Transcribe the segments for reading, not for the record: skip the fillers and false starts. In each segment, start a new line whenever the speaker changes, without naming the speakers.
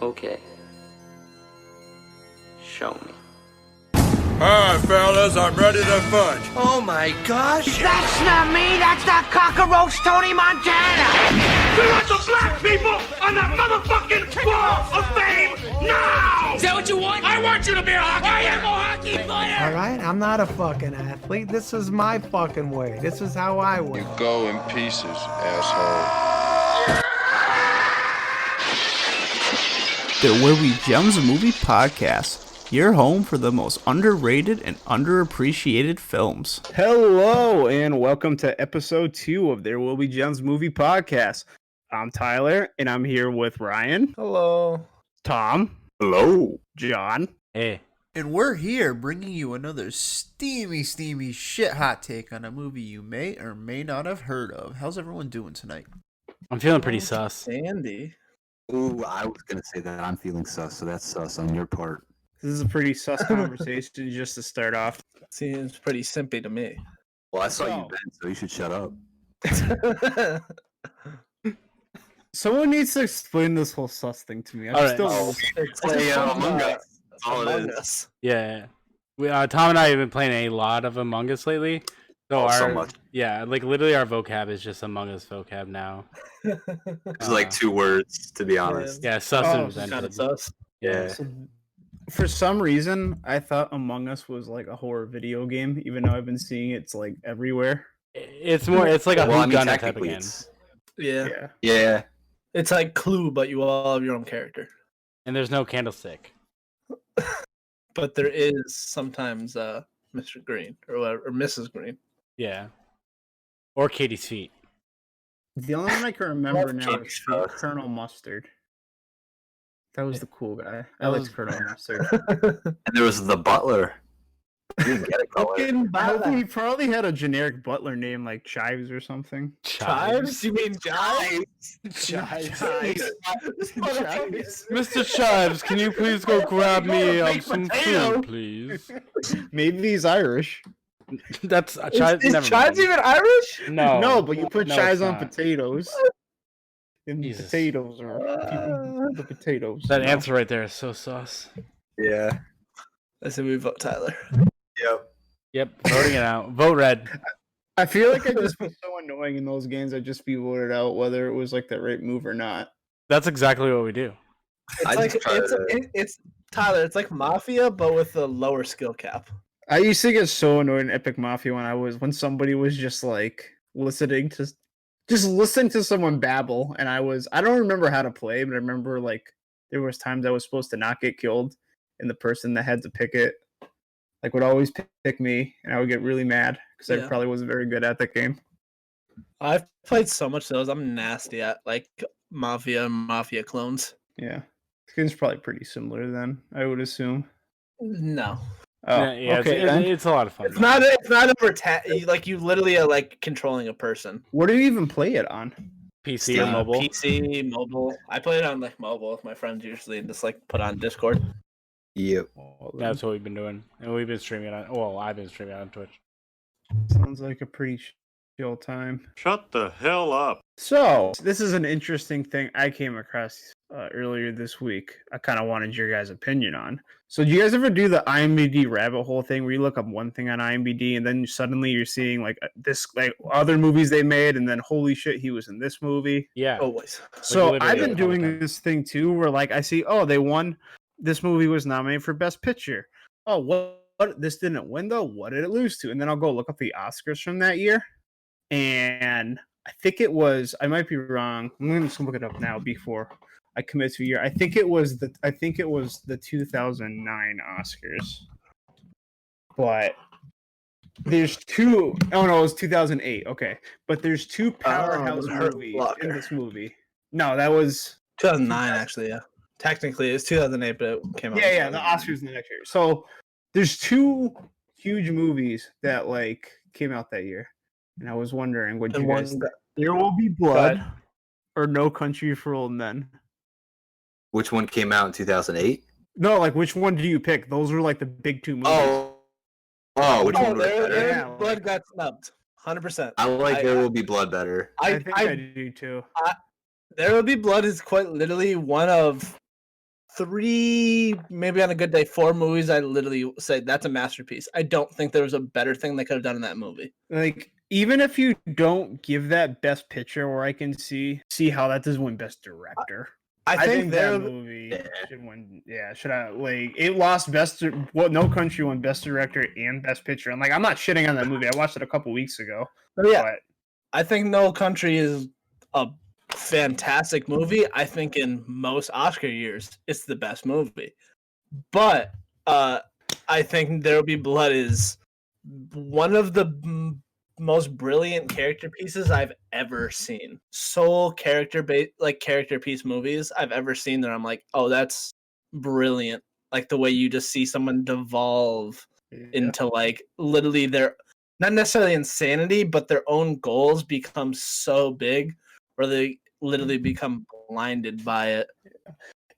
Okay. Show me.
Alright, fellas, I'm ready to fight.
Oh my gosh!
That's not me! That's not Cockroach Tony Montana!
We want the black people on the motherfucking wall of fame now!
Is that what you want?
I want you to be a hockey player!
Alright, I'm not a fucking athlete. This is my fucking way. This is how I win.
You go in pieces, asshole.
The Where We Gems Movie Podcast, your home for the most underrated and underappreciated films. Hello, and welcome to episode 2 of There Will Be Gems Movie Podcast. I'm Tyler, and I'm here with Ryan.
Hello.
Tom. Hello. John.
Hey.
And we're here bringing you another steamy shit hot take on a movie you may or may not have heard of. How's everyone doing tonight?
I'm feeling pretty sus.
Andy.
Ooh, I was going to say that I'm feeling sus, so that's sus on your part.
This is a pretty sus conversation just to start off.
Seems pretty simpy to me.
Well, I saw you, Ben, so you should shut up.
Someone needs to explain this whole sus thing to me. I'm still...
Play Among Us. That's all it is.
Yeah. We, Tom and I have been playing a lot of Among Us lately.
So much.
Yeah, like literally our vocab is just Among Us vocab now.
It's like 2 words, to be honest.
Yeah, sus and
Kind
invented.
of sus.
Yeah.
So, for some reason, I thought Among Us was like a horror video game, even though I've been seeing it's like everywhere.
It's more. It's like a
Well, I mean,
whodunit type of
technically
game.
it's...
Yeah.
Yeah.
It's like Clue, but you all have your own character.
And there's no candlestick.
But there is sometimes Mr. Green or whatever, or Mrs. Green.
Yeah. Or Katie's feet.
The only one I can remember now
James
is
Shark.
Colonel Mustard. That was the cool guy. I liked Colonel Mustard.
And there was the butler. You didn't get it, color.
He probably had a generic butler name like Chives or something.
Chives? You mean Chives?
Chives.
Mr. Chives, can you please go grab me some food, please?
Maybe he's Irish.
That's Chives.
Is Chives even Irish?
No.
No, but you put
No,
chives
it's
on
not.
potatoes. And
Jesus.
potatoes are the potatoes.
That
you know?
answer right there is so sus.
Yeah.
I say we vote Tyler.
Yep.
Yep, voting it out. Vote red.
I feel like I'd just be so annoying in those games. I'd just be voted out whether it was like the right move or not.
That's exactly what we do.
It's
I
like
just try to-
it's Tyler. It's like Mafia, but with a lower skill cap.
I used to get so annoyed in Epic Mafia when somebody was just like listening to someone babble, and I don't remember how to play, but I remember like there was times I was supposed to not get killed, and the person that had to pick it like would always pick me, and I would get really mad because I
Yeah.
probably wasn't very good at the game.
I've played so much of those. I'm nasty at like Mafia and Mafia clones.
Yeah, this game's probably pretty similar then, I would assume.
No,
Oh,
Yeah,
okay. then.
it's a lot of fun.
it's not. It's not over. Like you literally are like controlling a person.
What do you even play it on?
PC or mobile.
PC, mobile. I play it on like mobile with my friends usually, and just like put on Discord.
Yep.
That's what we've been doing. And we've been streaming on, well, I've been streaming on Twitch.
Sounds like a pretty chill time.
Shut the hell up.
So, this is an interesting thing I came across earlier this week. I kind of wanted your guys' opinion on. So, do you guys ever do the IMDb rabbit hole thing where you look up one thing on IMDb and then suddenly you're seeing like this, like other movies they made, and then holy shit, he was in this movie?
Yeah.
Always.
So,
literally
I've been
all the
doing
time.
this thing too where like I see, oh, they won. This movie was nominated for Best Picture. Oh, what? This didn't win though. What did it lose to? And then I'll go look up the Oscars from that year. And I think it was, I might be wrong. I'm just gonna look it up now before I commit to a year. I think it was the 2009 Oscars. But there's two, oh no, it was 2008. Okay. But there's two powerhouse
Hurt
movies
Locker.
in this movie. No, that was
2009 actually. Yeah. Technically, it's 2008, but it came out.
yeah, the Oscars in the next year. So there's two huge movies that like came out that year. And I was wondering, would you guys think There Will Be Blood or No Country for Old Men?
Which one came out in 2008?
No, like which one do you pick? Those were like the big two movies.
Which one was
There
better?
Yeah,
Blood got snubbed. 100%.
I like There Will Be Blood better.
I think I do too.
There Will Be Blood is quite literally one of 3, maybe on a good day, 4 movies, I literally say that's a masterpiece. I don't think there was a better thing they could have done in that movie.
Like, even if you don't give that Best Picture, where I can see how that does win Best Director. I think that movie should win. Yeah, should I like it lost Best? No Country won Best Director and Best Picture. And like, I'm not shitting on that movie. I watched it a couple weeks ago.
But yeah,
but
I think No Country is a fantastic movie. I think in most Oscar years, it's the best movie. But I think There Will Be Blood is one of the most brilliant character pieces I've ever seen. Sole character piece movies I've ever seen that I'm like, oh, that's brilliant. Like the way you just see someone devolve into like literally their not necessarily insanity, but their own goals become so big where they literally become blinded by it.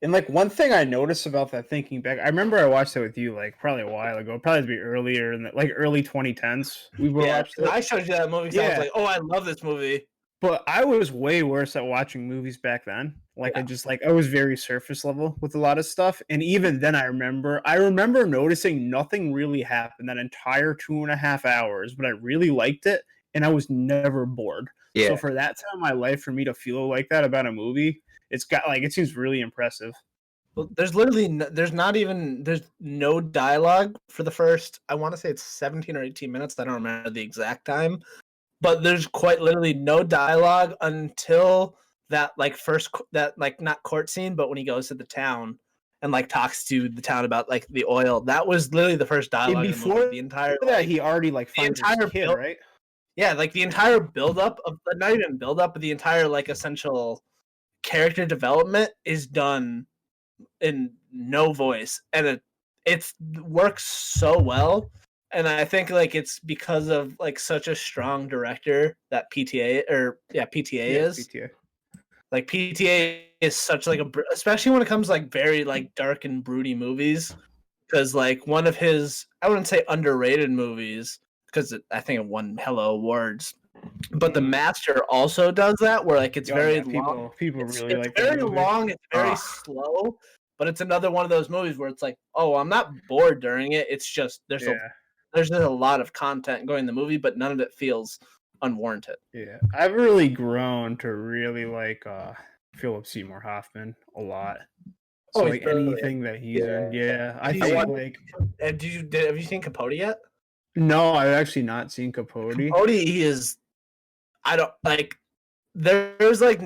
And like one thing I noticed about that, thinking back, I remember I watched it with you like probably a while ago, probably to be earlier in the like early 2010s. We would watch it.
I showed you that movie. So I was like, oh, I love this movie.
But I was way worse at watching movies back then. Like I was very surface level with a lot of stuff. And even then I remember noticing nothing really happened that entire 2.5 hours, but I really liked it and I was never bored. Yeah. So for that time in my life, for me to feel like that about a movie, it seems really impressive.
Well, there's no dialogue for the first, I want to say it's 17 or 18 minutes. I don't remember the exact time, but there's quite literally no dialogue until that not court scene, but when he goes to the town and like talks to the town about like the oil. That was literally the first dialogue. And before the entire
that, he already like finds his kid, right?
Yeah, like the entire buildup of not even buildup, but the entire like essential character development is done in no voice, and it works so well. And I think like it's because of like such a strong director that PTA is. PTA. Like PTA is such like especially when it comes like very like dark and broody movies, because like one of his, I wouldn't say underrated movies, because I think it won hella awards, but The Master also does that, where like it's very long.
People really like
it's very long. It's very slow, but it's another one of those movies where it's like, oh, I'm not bored during it. It's just there's just a lot of content going in the movie, but none of it feels unwarranted.
Yeah, I've really grown to really like Philip Seymour Hoffman a lot. So like anything that he's in, I think like.
Have you seen Capote yet?
No, I've actually not seen Capote.
Capote is, I don't like. There's like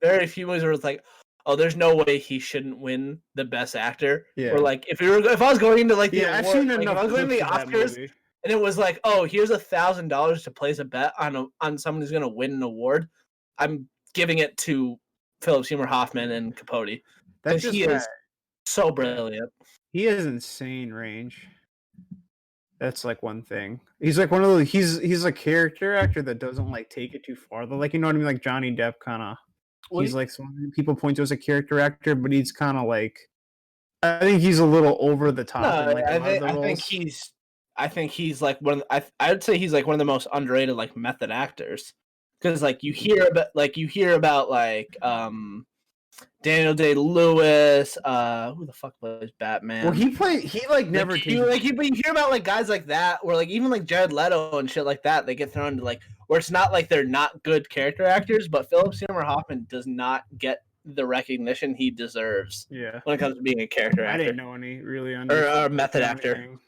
very few movies where it's like, oh, there's no way he shouldn't win the best actor. Yeah. Or like if I was going into like the award,
I've seen enough.
If I was going to the Oscars and it was like, oh, here's $1,000 to place a bet on someone who's going to win an award, I'm giving it to Philip Seymour Hoffman and Capote, because he is so brilliant.
He has insane range. That's like one thing. He's like one of those. He's a character actor that doesn't like take it too far. Though, like, you know what I mean? Like Johnny Depp, kind of. He's like some people point to as a character actor, but he's kind of like. I think he's a little over the top.
No,
in, like,
I think he's like one. I would say he's like one of the most underrated like method actors, because like you hear about Daniel Day-Lewis, who the fuck plays Batman?
Well, he never.
But you hear about like guys like that, or like even like Jared Leto and shit like that. They get thrown to like where it's not like they're not good character actors, but Philip Seymour Hoffman does not get the recognition he deserves.
Yeah,
when it comes to being a character actor.
I didn't know any really
or a method actor.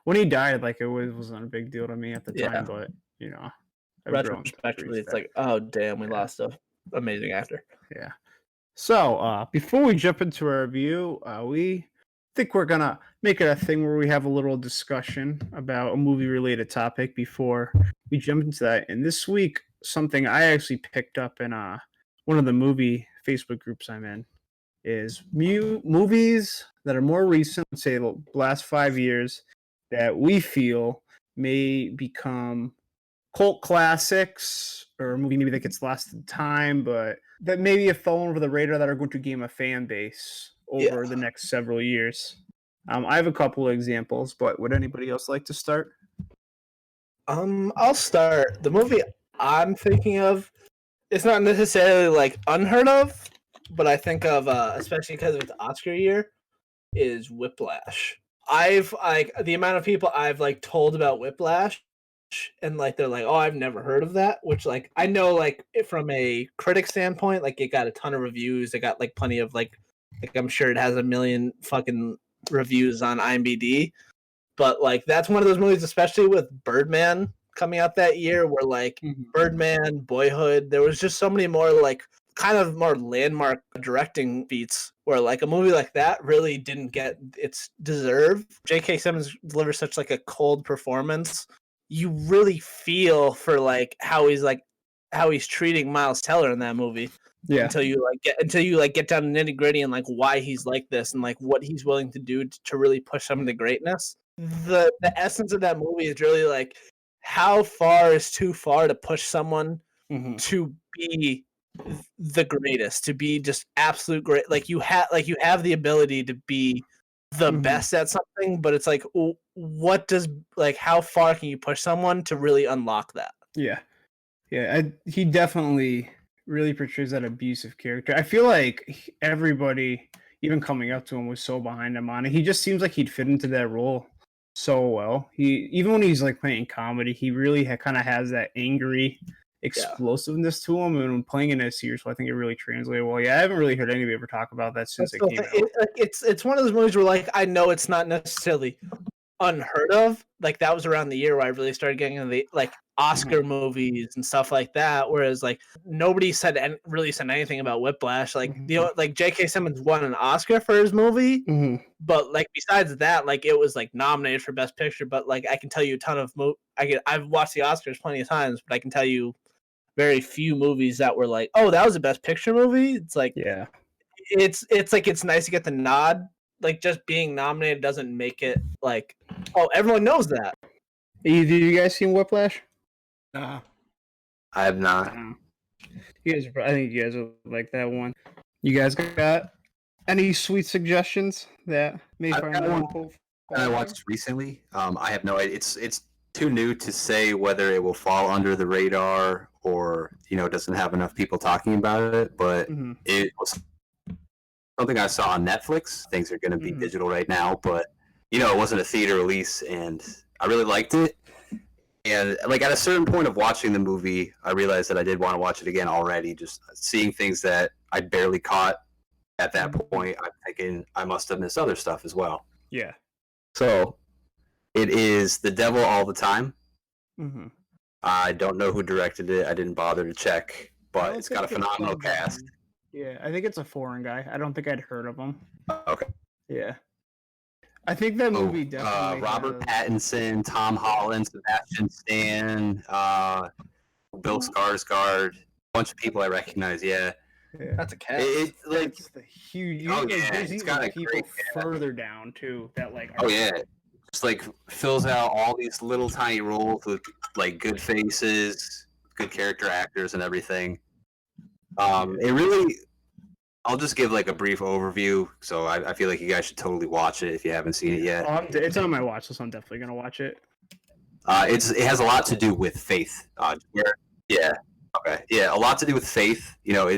When he died, like it wasn't a big deal to me at the time, but you know,
retrospectively, it's like, oh damn, we lost an amazing actor.
Yeah. So, before we jump into our review, we think we're gonna make it a thing where we have a little discussion about a movie-related topic before we jump into that. And this week, something I actually picked up in one of the movie Facebook groups I'm in is movies that are more recent, say the last 5 years, that we feel may become cult classics, or a movie maybe that gets lost in time, but that maybe have fallen over the radar that are going to gain a fan base over the next several years. I have a couple of examples, but would anybody else like to start?
I'll start. The movie I'm thinking of, it's not necessarily like unheard of, but I think of especially because it's Oscar year, is Whiplash. I've like the amount of people I've like told about Whiplash, and like they're like, "Oh, I've never heard of that." Which like I know like from a critic standpoint, like it got a ton of reviews. It got like plenty of like I'm sure it has a million fucking reviews on IMDb. But like that's one of those movies, especially with Birdman coming out that year, where like Birdman, Boyhood, there was just so many more like kind of more landmark directing feats where like a movie like that really didn't get its deserve. J.K. Simmons delivers such like a cold performance. You really feel for like how he's treating Miles Teller in that movie.
Yeah.
Until you get down to nitty gritty and like why he's like this and like what he's willing to do to really push someone to greatness. The essence of that movie is really like how far is too far to push someone to be the greatest, to be just absolute great. Like you have the ability to be the best at something, but it's like what does like how far can you push someone to really unlock that?
Yeah. He definitely really portrays that abusive character. I feel like everybody, even coming up to him, was so behind him on it. He just seems like he'd fit into that role so well. Even when he's like playing comedy, he really kind of has that angry explosiveness to him, and when playing in a serious, I think it really translated well. Yeah, I haven't really heard anybody ever talk about that since it came out.
It's one of those movies where like I know it's not necessarily unheard of. Like that was around the year where I really started getting into the like Oscar movies and stuff like that. Whereas like nobody really said anything about Whiplash. Like like J.K. Simmons won an Oscar for his movie, but like besides that, like it was like nominated for Best Picture. But like I can tell you a ton of I've watched the Oscars plenty of times, but I can tell you very few movies that were like, oh, that was a Best Picture movie. It's like it's like it's nice to get the nod. Like just being nominated doesn't make it like, oh, everyone knows that.
Do you guys seen Whiplash?
I have not.
You guys, I think you guys will like that one. You guys got any sweet suggestions that may find that one?
I watched recently. I have no idea. It's too new to say whether it will fall under the radar or doesn't have enough people talking about it. But it was something I saw on Netflix. Things are going to be digital right now, but it wasn't a theater release, and I really liked it. And like at a certain point of watching the movie, I realized that I did want to watch it again already. Just seeing things that I barely caught at that point, I'm thinking I must have missed other stuff as well.
Yeah.
So it is The Devil All the Time. I don't know who directed it. I didn't bother to check, but it's got a phenomenal cast.
Yeah, I think it's a foreign guy. I don't think I'd heard of him.
Okay.
Yeah. I think that movie definitely
Robert Pattinson, Tom Holland, Sebastian Stan, Bill Skarsgård, a bunch of people I recognize. Yeah.
That's a cast.
That's the huge.
It's got a
people further down too that like.
Just like fills out all these little tiny roles with like good faces, good character actors, and everything. It really. I'll just give like a brief overview. So I feel like you guys should totally watch it if you haven't seen it yet.
It's on my watch list. So I'm definitely gonna watch it.
It has a lot to do with faith. A lot to do with faith.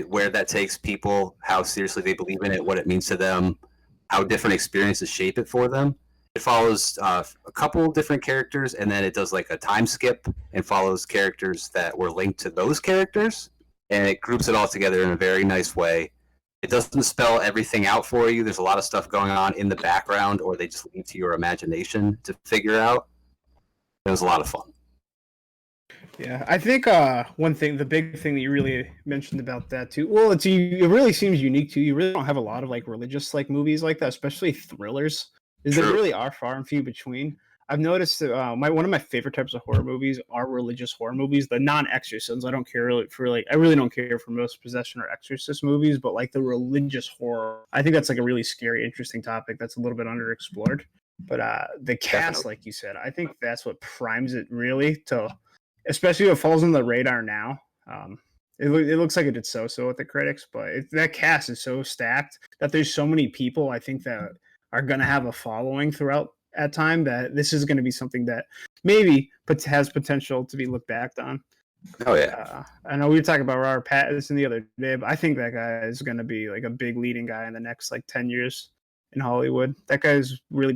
Where that takes people, how seriously they believe in it, what it means to them, how different experiences shape it for them. It follows a couple different characters, and then it does like a time skip and follows characters that were linked to those characters, and it groups it all together in a very nice way. It doesn't spell everything out for you. There's a lot of stuff going on in the background, or they just leave to your imagination to figure out. It was a lot of fun.
Yeah, I think one thing, the big thing that you really mentioned about that too. Well, it really seems unique too. You really don't have a lot of like religious like movies like that, especially thrillers. There really are far and few between. I've noticed that one of my favorite types of horror movies are religious horror movies, the non-exorcisms. I don't care I really don't care for most possession or exorcist movies, but like the religious horror, I think that's like a really scary, interesting topic that's a little bit underexplored. But the cast, like you said, I think that's what primes it really to, especially what falls on the radar now. It looks like it did so with the critics, but that cast is so stacked that there's so many people I think that are going to have a following throughout at time that this is going to be something that maybe has potential to be looked back on.
Oh yeah.
I know we were talking about Robert Pattinson the other day, but I think that guy is going to be like a big leading guy in the next like 10 years in Hollywood. That guy's really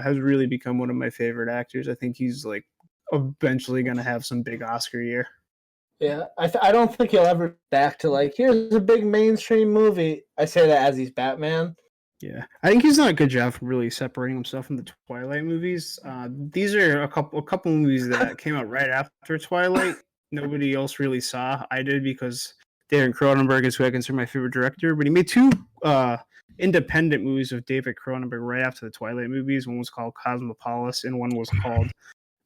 has really become one of my favorite actors. I think he's like eventually going to have some big Oscar year.
Yeah, I don't think he'll ever back to like, here's a big mainstream movie. I say that as he's Batman.
Yeah, I think he's done a good job really separating himself from the Twilight movies. These are a couple movies that came out right after Twilight. Nobody else really saw. I did because David Cronenberg is who I consider my favorite director. But he made two independent movies with David Cronenberg right after the Twilight movies. One was called Cosmopolis, and one was called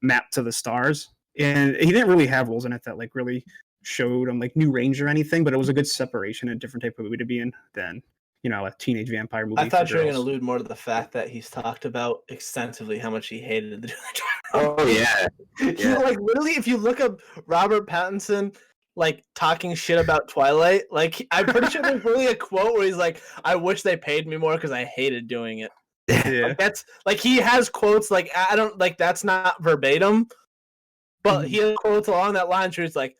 Map to the Stars. And he didn't really have roles in it that like really showed him like new range or anything. But it was a good separation, a different type of movie to be in than a teenage vampire movie.
I thought you were going to allude more to the fact that he's talked about extensively how much he hated the
Oh yeah.
He, like literally, if you look up Robert Pattinson like talking shit about Twilight, like I'm pretty sure there's really a quote where he's like, "I wish they paid me more because I hated doing it."
Yeah,
Like, that's like he has quotes like I don't like that's not verbatim, but he has quotes along that line where he's like,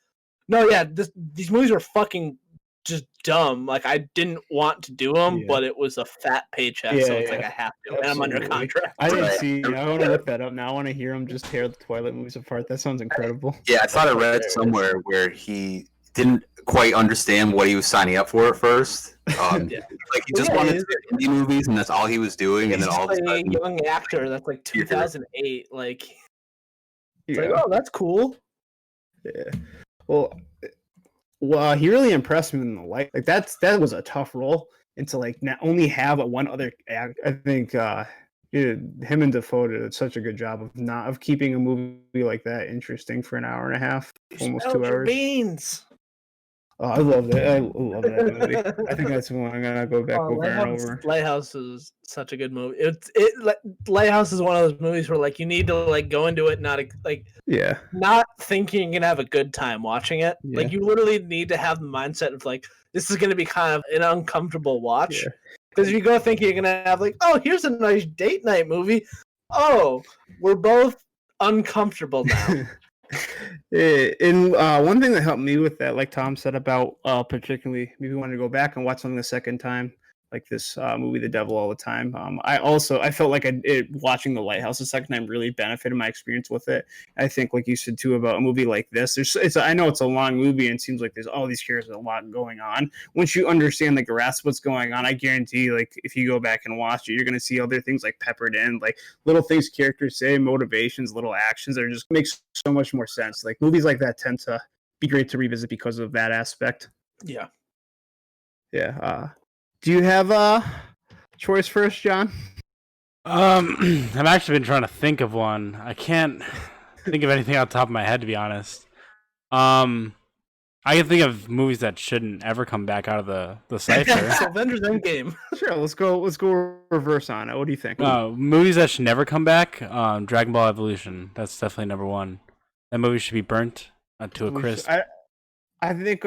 "No, yeah, these movies were fucking." Just dumb. Like I didn't want to do them, but it was a fat paycheck, so it's like I have to. And I'm under contract.
I didn't see. I want to look that up now. I want to hear him just tear the Twilight movies apart. That sounds incredible.
Yeah, I thought I read somewhere where he didn't quite understand what he was signing up for at first. Like he just wanted to do indie movies, and that's all he was doing. And then all of a sudden,
a young actor. That's like 2008. Like, it's like, oh, that's cool.
Yeah. Well, he really impressed me in the light. Like that was a tough role, and to like not only have one other act. I think him and Defoe did such a good job of keeping a movie like that interesting for an hour and a half, almost 2 hours.
Beans.
Oh, I love it. I love that movie. I think that's one I'm gonna go back over and over.
Lighthouse is such a good movie. Lighthouse is one of those movies where like you need to like go into it not thinking you're gonna have a good time watching it.
Yeah.
Like you literally need to have the mindset of like this is gonna be kind of an uncomfortable watch. Because if you go thinking you're gonna have like, oh, here's a nice date night movie. Oh, we're both uncomfortable now.
And one thing that helped me with that, like Tom said about particularly maybe wanting to go back and watch something the second time, like this movie The Devil All the Time. I felt like watching The Lighthouse the second time really benefited my experience with it. I think, like you said too, about a movie like this, I know it's a long movie and it seems like there's all these characters, a lot going on. Once you understand, like, grasp what's going on, I guarantee, like, if you go back and watch it, you're going to see other things like peppered in, like little things characters say, motivations, little actions that just makes so much more sense. Like movies like that tend to be great to revisit because of that aspect.
Yeah.
Do you have a choice first, John?
I've actually been trying to think of one. I can't think of anything off the top of my head, to be honest. I can think of movies that shouldn't ever come back out of the cipher.
Avengers Endgame.
Sure, let's go reverse on it. What do you think?
Movies that should never come back. Dragon Ball Evolution. That's definitely number one. That movie should be burnt to a crisp.
I think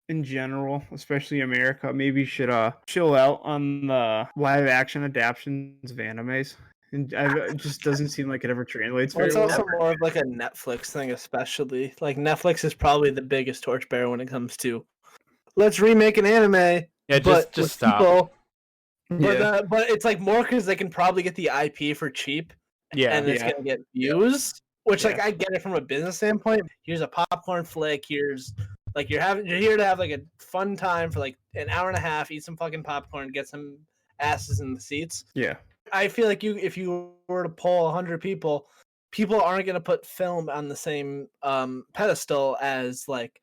in general, especially America, maybe should chill out on the live action adaptations of animes. And it just doesn't seem like it ever translates very well.
It's also more of like a Netflix thing, especially. Like Netflix is probably the biggest torchbearer when it comes to let's remake an anime.
Yeah, just stop.
People. But it's like more because they can probably get the IP for cheap.
Yeah,
and it's gonna get views. Which like I get it from a business standpoint. Here's a popcorn flick. Here's like you're here to have like a fun time for like an hour and a half, eat some fucking popcorn, get some asses in the seats.
Yeah.
I feel like if you were to poll 100 people aren't going to put film on the same pedestal as like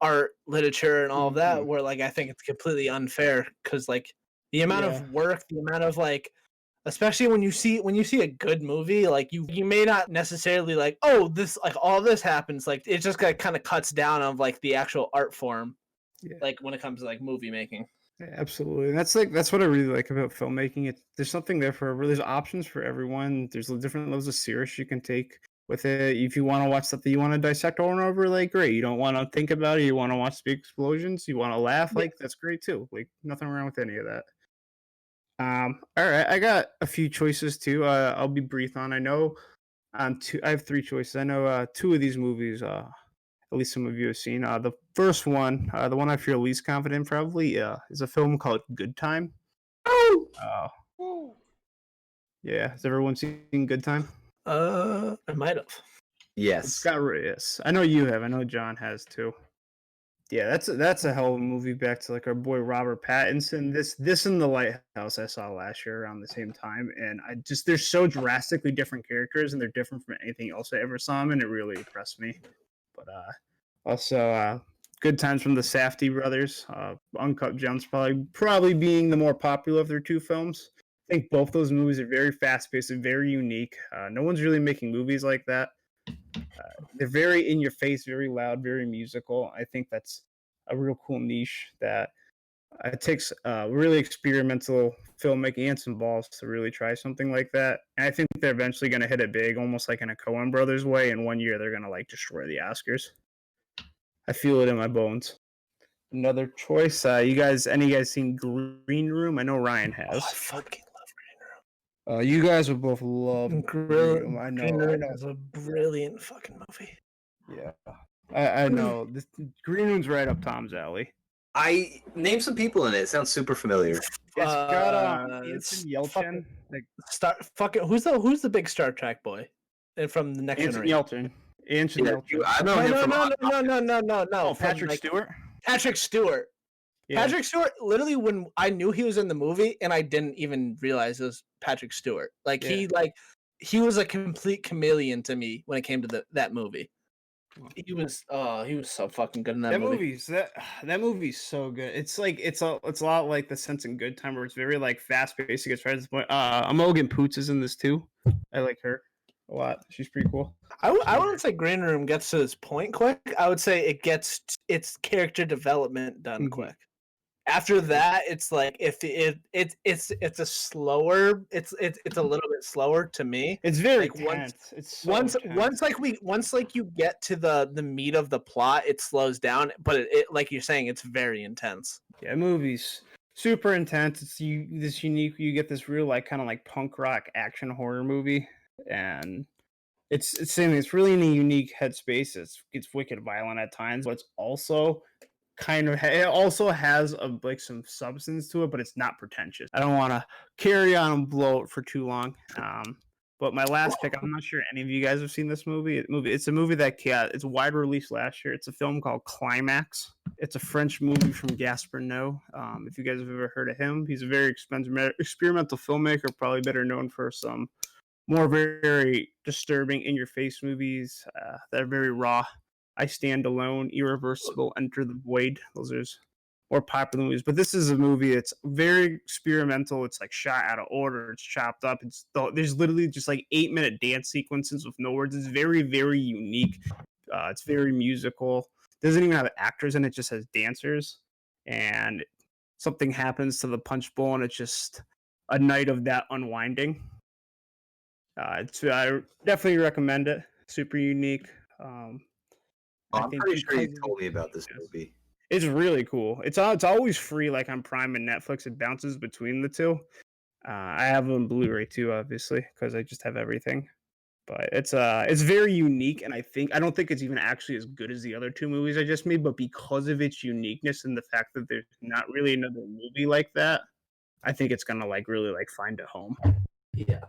art, literature, and all of that. Where like I think it's completely unfair because like the amount of work, the amount of like, especially when you see a good movie, like you may not necessarily like, oh, this like all this happens. Like it just kind of cuts down on like the actual art form, like when it comes to like movie making.
Yeah, absolutely. And that's what I really like about filmmaking. There's something there there's options for everyone. There's different levels of serious you can take with it. If you want to watch something you want to dissect over and over, like great. You don't want to think about it, you want to watch big explosions, you want to laugh, like that's great too. Like nothing wrong with any of that. All right, I got a few choices too. I'll be brief on. I know on two. I have three choices. I know two of these movies. At least some of you have seen. The first one, the one I feel least confident, probably, is a film called Good Time. Oh. Yeah, has everyone seen Good Time?
I might have.
It's got yes. I know you have. I know John has too. Yeah, that's a hell of a movie. Back to like our boy Robert Pattinson. This and The Lighthouse I saw last year around the same time, and they're so drastically different characters, and they're different from anything else I ever saw them, and it really impressed me. But also Good Times from the Safdie brothers. Uncut Gems probably being the more popular of their two films. I think both those movies are very fast paced and very unique. No one's really making movies like that. They're very in your face, very loud, very musical. I think that's a real cool niche that it takes really experimental filmmaking and some balls to really try something like that. And I think they're eventually going to hit it big, almost like in a Coen Brothers way. In 1 year, they're going to like destroy the Oscars. I feel it in my bones. Another choice. Any of you guys seen Green Room? I know Ryan has.
Oh, I fucking love Green Room.
You guys would both love Green Room. I know.
Green Room is a brilliant fucking movie.
Yeah, I know. This Green Room's right up Tom's alley.
I name some people in it. It sounds super familiar.
It's got Anson Yelchin.
Who's the big Star Trek boy? And from the next generation.
Anson Yelchin.
I know him from
no.
Oh, Patrick Stewart.
Patrick Stewart. Yeah. Patrick Stewart. Literally, when I knew he was in the movie, and I didn't even realize it was Patrick Stewart. He was a complete chameleon to me when it came to that movie. He was so fucking good in that movie.
That movie's so good. It's a lot like The Sense in Good Time, where it's very like fast paced. It gets right to the point. Imogen Poots is in this too. I like her a lot. She's pretty cool.
I wouldn't say Green Room gets to this point quick. I would say it gets its character development done quick. After that, it's like it's a slower. It's a little bit slower to me.
It's very tense. Once
you get to the meat of the plot, it slows down. But it like you're saying, it's very intense.
Yeah, movies super intense. It's this unique. You get this real like kind of like punk rock action horror movie, and it's saying it's really in a unique headspace. It's wicked violent at times, but it's also it also has like some substance to it, but it's not pretentious. I don't want to carry on and blow it for too long. But my last pick, I'm not sure any of you guys have seen this movie. It's a movie that it's wide release last year. It's a film called Climax. It's a French movie from Gaspar Noé. If you guys have ever heard of him, he's a very experimental filmmaker, probably better known for some more very disturbing in-your-face movies that are very raw. I Stand Alone, Irreversible, Enter the Void. Those are more popular movies. But this is a movie that's very experimental. It's like shot out of order. It's chopped up. There's literally just like 8-minute dance sequences with no words. It's very, very unique. It's very musical. It doesn't even have actors in it. It just has dancers. And something happens to the punch bowl, and it's just a night of that unwinding. I definitely recommend it. Super unique.
I'm pretty sure you told me about this movie.
It's really cool. It's always free, like on Prime and Netflix. It bounces between the two. I have it on Blu-ray too, obviously, because I just have everything. But it's very unique, and I don't think it's even actually as good as the other two movies I just made. But because of its uniqueness and the fact that there's not really another movie like that, I think it's gonna like really like find a home.
Yeah.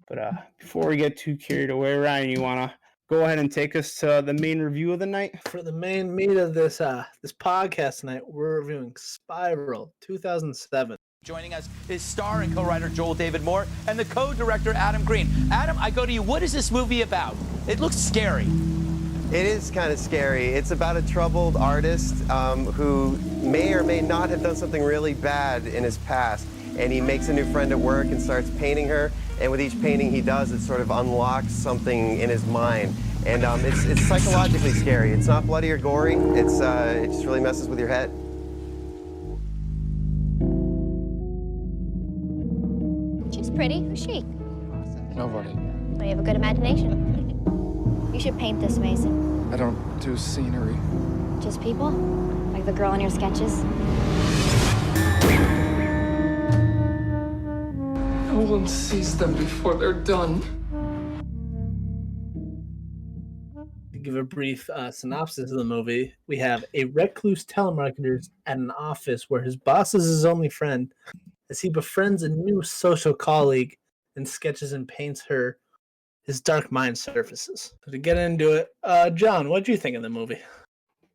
But before we get too carried away, Ryan, you wanna go ahead and take us to the main review of the night?
For the main meat of this podcast tonight, we're reviewing Spiral 2007.
Joining us is star and co-writer Joel David Moore and the co-director Adam Green. Adam, I go to you. What is this movie about? It looks scary.
It is kind of scary. It's about a troubled artist who may or may not have done something really bad in his past. And he makes a new friend at work and starts painting her. And with each painting he does, it sort of unlocks something in his mind. And it's psychologically scary. It's not bloody or gory. It just really messes with your head.
She's pretty. Who's she?
Nobody.
Well, you have a good imagination. You should paint this, Mason.
I don't do scenery.
Just people? Like the girl in your sketches?
No one sees them before they're done.
give a brief synopsis of the movie. We have a recluse telemarketer at an office where his boss is his only friend as he befriends a new social colleague and sketches and paints her. His dark mind surfaces. So to get into it, John, what do you think of the movie?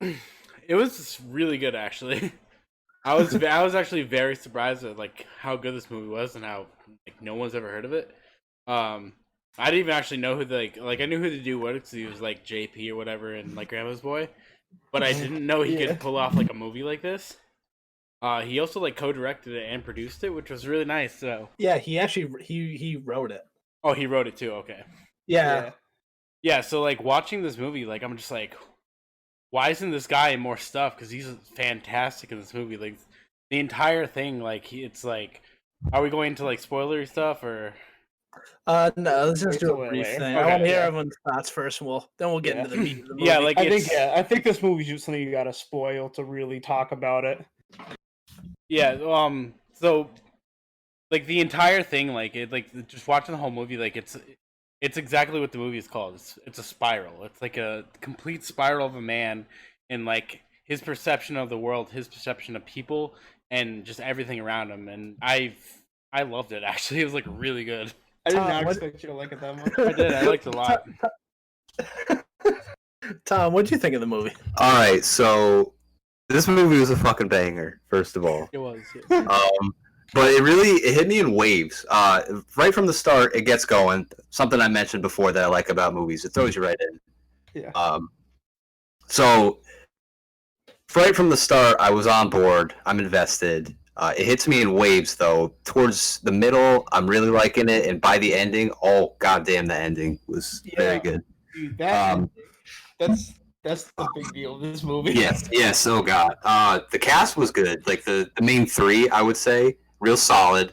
It was really good, actually. I was actually very surprised at like how good this movie was and how like no one's ever heard of it. I didn't even actually know who I knew who the dude was because he was like JP or whatever and like Grandma's Boy, but I didn't know he could pull off like a movie like this. He also like co-directed it and produced it, which was really nice. So
yeah, he actually he wrote it.
Oh, he wrote it too. Okay. Yeah. So like watching this movie, like I'm just like, why isn't this guy in more stuff? Because he's fantastic in this movie. Like the entire thing, like it's like, are we going into like spoilery stuff or?
No, let's just do a brief thing. I want to hear everyone's thoughts first, and then we'll get into the meat of the movie.
Yeah, like I think this movie's just something you gotta spoil to really talk about it.
Yeah. So, like the entire thing, like it, like just watching the whole movie, like it's exactly what the movie is called. It's a spiral. It's like a complete spiral of a man and like his perception of the world, his perception of people, and just everything around him. And I loved it. Actually, it was like really good.
I did not expect you to like it that much.
I did. I liked it a lot.
Tom, what did you think of the movie?
All right, so this movie was a fucking banger. First of all,
it was. Yeah.
But it hit me in waves. Right from the start, it gets going. Something I mentioned before that I like about movies, it throws you right in.
Yeah.
So right from the start, I was on board. I'm invested. It hits me in waves, though. Towards the middle, I'm really liking it, and by the ending, oh goddamn, the ending was very good.
Dude, that's the big deal of this movie.
Yes. Oh god. The cast was good. Like the main three, I would say, real solid.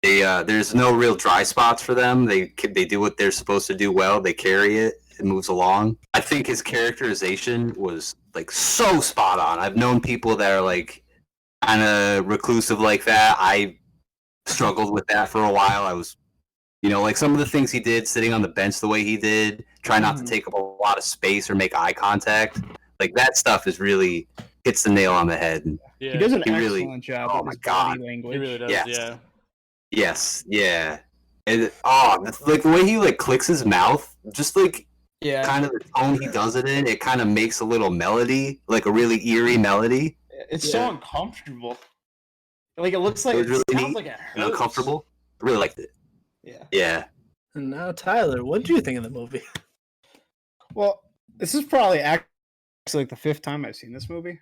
There's no real dry spots for them. They do what they're supposed to do well. They carry it. It moves along. I think his characterization was like so spot on. I've known people that are like kind of reclusive like that. I struggled with that for a while. I was, like some of the things he did, sitting on the bench the way he did, try not to take up a lot of space or make eye contact. Like that stuff is really hits the nail on the head.
Yeah. He does an excellent job.
Oh my god,
language.
He really does.
Yes.
Yeah.
Yes, yeah. And like the way he like clicks his mouth, just like kind of the tone he does it in, it kind of makes a little melody, like a really eerie melody.
It's so uncomfortable. Like it looks like
it really
sounds
neat
like it hurts.
uncomfortable. I really liked it. Yeah.
And now, Tyler, what do you think of the movie?
Well, this is probably actually like the fifth time I've seen this movie.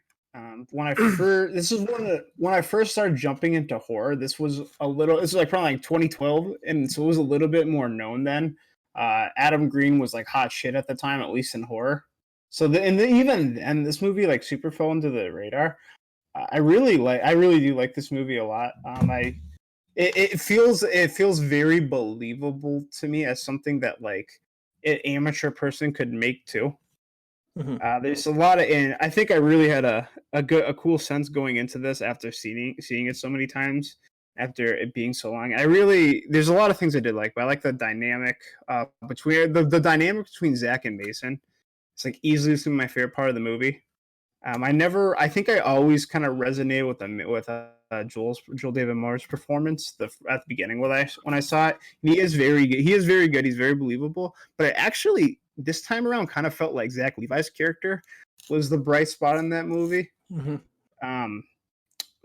When I first started jumping into horror, this was like probably like 2012, and so it was a little bit more known then. Adam Green was like hot shit at the time, at least in horror. So even then, this movie like super fell into the radar. I really do like this movie a lot. It feels very believable to me as something that like an amateur person could make too. Mm-hmm. There's a lot of, and I think I really had a cool sense going into this after seeing it so many times, after it being so long. There's a lot of things I did like, but I like the dynamic between the dynamic between Zach and Mason. It's like easily my favorite part of the movie. I think I always kind of resonated with Joel David Moore's performance at the beginning when I saw it. And he is very good. He is very good. He's very believable. But I actually this time around kind of felt like Zach Levi's character was the bright spot in that movie. Mm-hmm.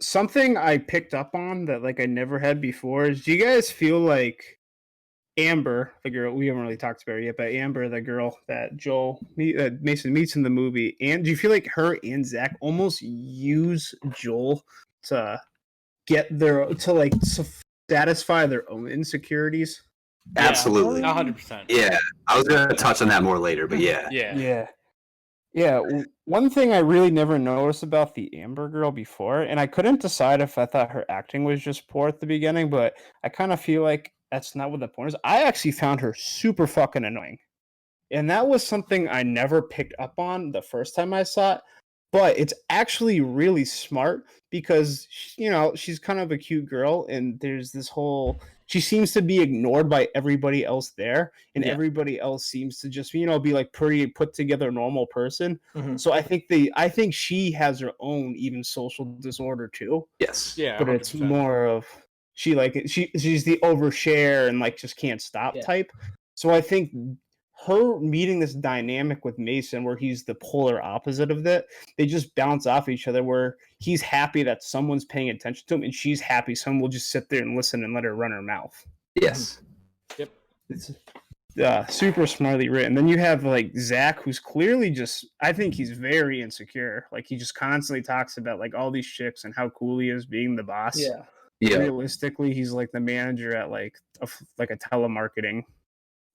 Something I picked up on that like I never had before is, do you guys feel like Amber, the girl, we haven't really talked about her yet, but Amber, the girl that Mason meets in the movie, and do you feel like her and Zach almost use Joel to satisfy their own insecurities?
Absolutely.
100%.
Yeah. I was going to touch on that more later, but yeah.
Yeah. One thing I really never noticed about the Amber girl before, and I couldn't decide if I thought her acting was just poor at the beginning, but I kind of feel like that's not what the point is. I actually found her super fucking annoying. And that was something I never picked up on the first time I saw it. but it's actually really smart because she's kind of a cute girl, and there's this whole she seems to be ignored by everybody else there, and everybody else seems to just be like pretty put together normal person. So I think she has her own even social disorder too.
Yes.
Yeah,
But it's
100%.
more of she's the overshare and like just can't stop type. So I think her meeting this dynamic with Mason, where he's the polar opposite of that, they just bounce off each other. Where he's happy that someone's paying attention to him, and she's happy someone will just sit there and listen and let her run her mouth.
Yes.
Yep.
It's super smartly written. Then you have like Zach, who's clearly I think he's very insecure. Like he just constantly talks about like all these chicks and how cool he is being the boss.
Yeah.
Realistically, he's like the manager at like a telemarketing.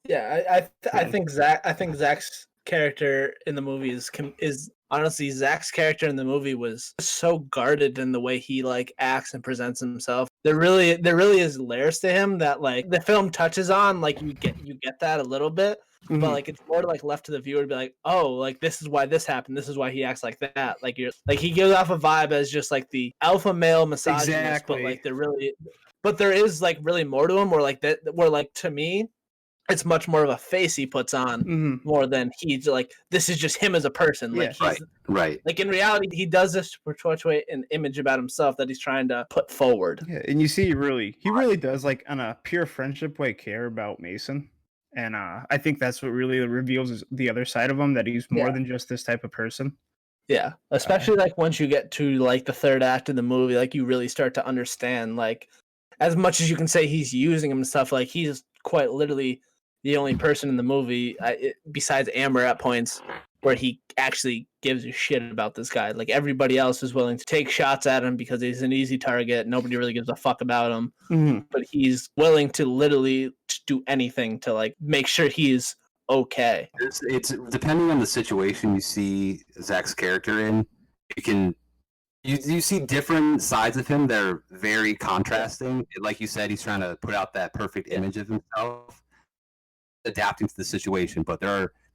Yeah, I think Zach's character in the movie is honestly Zach's character in the movie was so guarded in the way he like acts and presents himself. There really is layers to him that like the film touches on. Like you get that a little bit, but like it's more like left to the viewer to be like, oh, like this is why this happened. This is why he acts like that. Like he gives off a vibe as just like the alpha male misogynist, but like there is like really more to him. Or like that, where like to me, it's much more of a face he puts on more than he's like, this is just him as a person. Like
right.
Like in reality, he does this to perpetuate an image about himself that he's trying to put forward.
Yeah, and you see he really does like on a pure friendship way care about Mason. And I think that's what really reveals the other side of him, that he's more than just this type of person.
Yeah, especially like once you get to like the third act of the movie, like you really start to understand, like as much as you can say he's using him and stuff, like he's quite literally the only person in the movie besides Amber at points where he actually gives a shit about this guy. Like everybody else is willing to take shots at him because he's an easy target. Nobody really gives a fuck about him, but he's willing to literally do anything to like make sure he's okay.
It's depending on the situation you see Zach's character in, you see different sides of him that are very contrasting. Like you said, he's trying to put out that perfect image of himself, adapting to the situation. But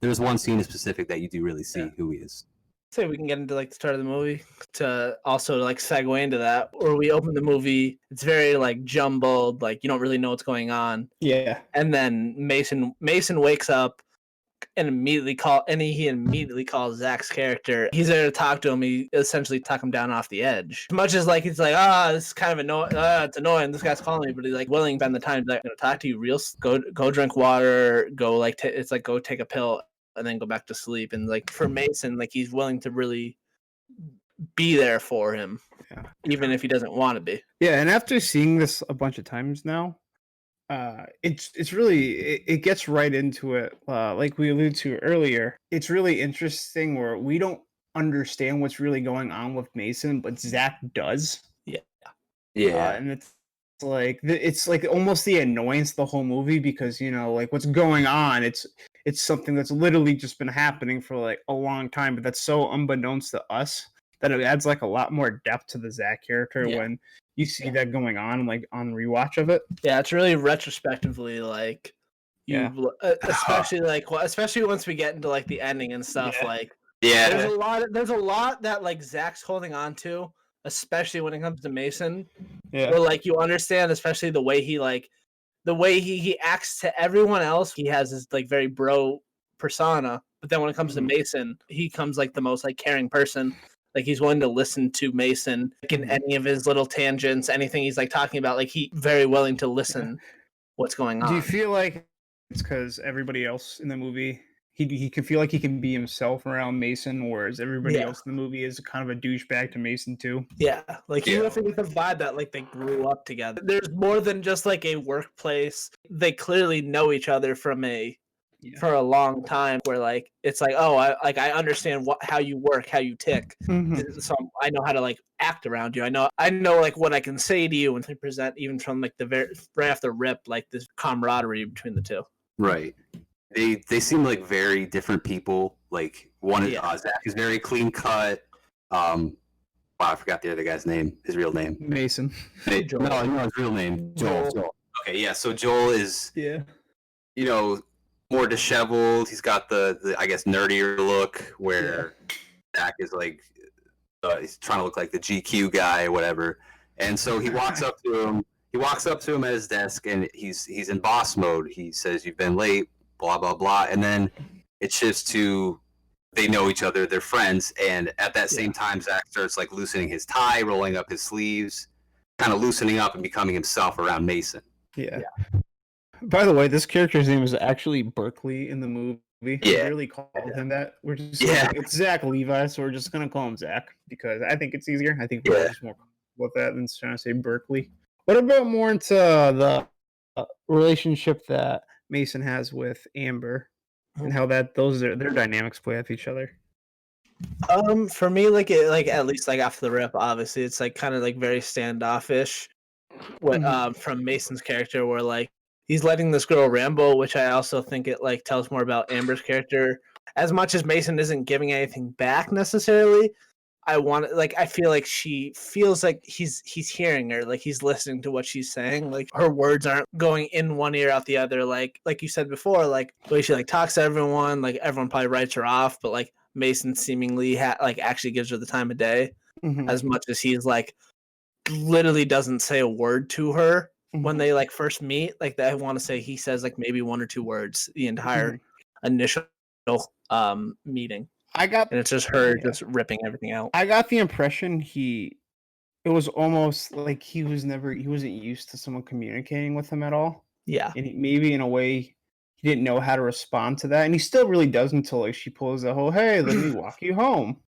there's one scene in specific that you do really see who he is.
Say we can get into like the start of the movie to also like segue into that, or we open the movie, it's very like jumbled, like you don't really know what's going on.
Yeah.
And then Mason wakes up and immediately calls Zach's character. He's there to talk to him. He essentially talk him down off the edge. As much as like it's like, this is kind of annoying. It's annoying. This guy's calling me, but he's like willing to spend the time to like, talk to you. Go drink water. Go like it's like go take a pill and then go back to sleep. And like for Mason, like he's willing to really be there for him, even if he doesn't want to be.
Yeah, and after seeing this a bunch of times now, it's really it gets right into it. Like we alluded to earlier, it's really interesting where we don't understand what's really going on with Mason, but Zach does. And it's like almost the annoyance of the whole movie, because like what's going on, it's something that's literally just been happening for like a long time, but that's so unbeknownst to us that it adds like a lot more depth to the Zach character when you see that going on, like on rewatch of it.
Yeah, it's really retrospectively like especially once we get into like the ending and stuff. Like there's a lot that like Zach's holding on to, especially when it comes to Mason. Where like you understand, especially the way he acts to everyone else. He has this like very bro persona, but then when it comes to Mason, he comes like the most like caring person. Like he's willing to listen to Mason, like in any of his little tangents, anything he's like talking about. Like he very willing to listen what's going on.
Do you feel like it's because everybody else in the movie he can feel like he can be himself around Mason, whereas everybody else in the movie is kind of a douchebag to Mason too?
Yeah, like you have to get the vibe that like they grew up together. There's more than just like a workplace. They clearly know each other for a long time, where like it's like, I understand how you work, how you tick, so I know how to like act around you. I know like what I can say to you, and to present even from like the very right off the rip, like this camaraderie between the two.
Right. They seem like very different people. Like one Zach is very clean cut. Wow, I forgot the other guy's name. His real name.
Mason.
Joel. No, I know his real name. Joel. Okay, yeah. So Joel is more disheveled. He's got the I guess nerdier look, where Zach is like he's trying to look like the GQ guy or whatever. And so he walks up to him. He walks up to him at his desk, and he's in boss mode. He says, "You've been late," blah blah blah, and then it shifts to they know each other, they're friends, and at that same time, Zach starts like loosening his tie, rolling up his sleeves, kind of loosening up and becoming himself around Mason.
Yeah. By the way, this character's name is actually Berkeley in the movie.
Yeah.
We really called him that. We're just it's Zach Levi, so we're just gonna call him Zach because I think it's easier. I think we're just more comfortable with that than trying to say Berkeley. What about more into the relationship that Mason has with Amber and how that their dynamics play off each other?
For me, like at least like after the rip, obviously it's like kind of like very standoffish. What from Mason's character, where like he's letting this girl ramble, which I also think it like tells more about Amber's character. As much as Mason isn't giving anything back necessarily, I feel like she feels like he's hearing her, like he's listening to what she's saying. Like her words aren't going in one ear out the other. Like you said before, like the way she like talks to everyone, like everyone probably writes her off, but like Mason seemingly like actually gives her the time of day, as much as he's like literally doesn't say a word to her when they like first meet. Like I want to say he says like maybe 1 or 2 words the entire initial meeting. And it's just her just ripping everything out.
I got the impression it was almost like he wasn't used to someone communicating with him at all.
Yeah.
And maybe in a way he didn't know how to respond to that. And he still really does until like she pulls the whole, "Hey, let me walk you home."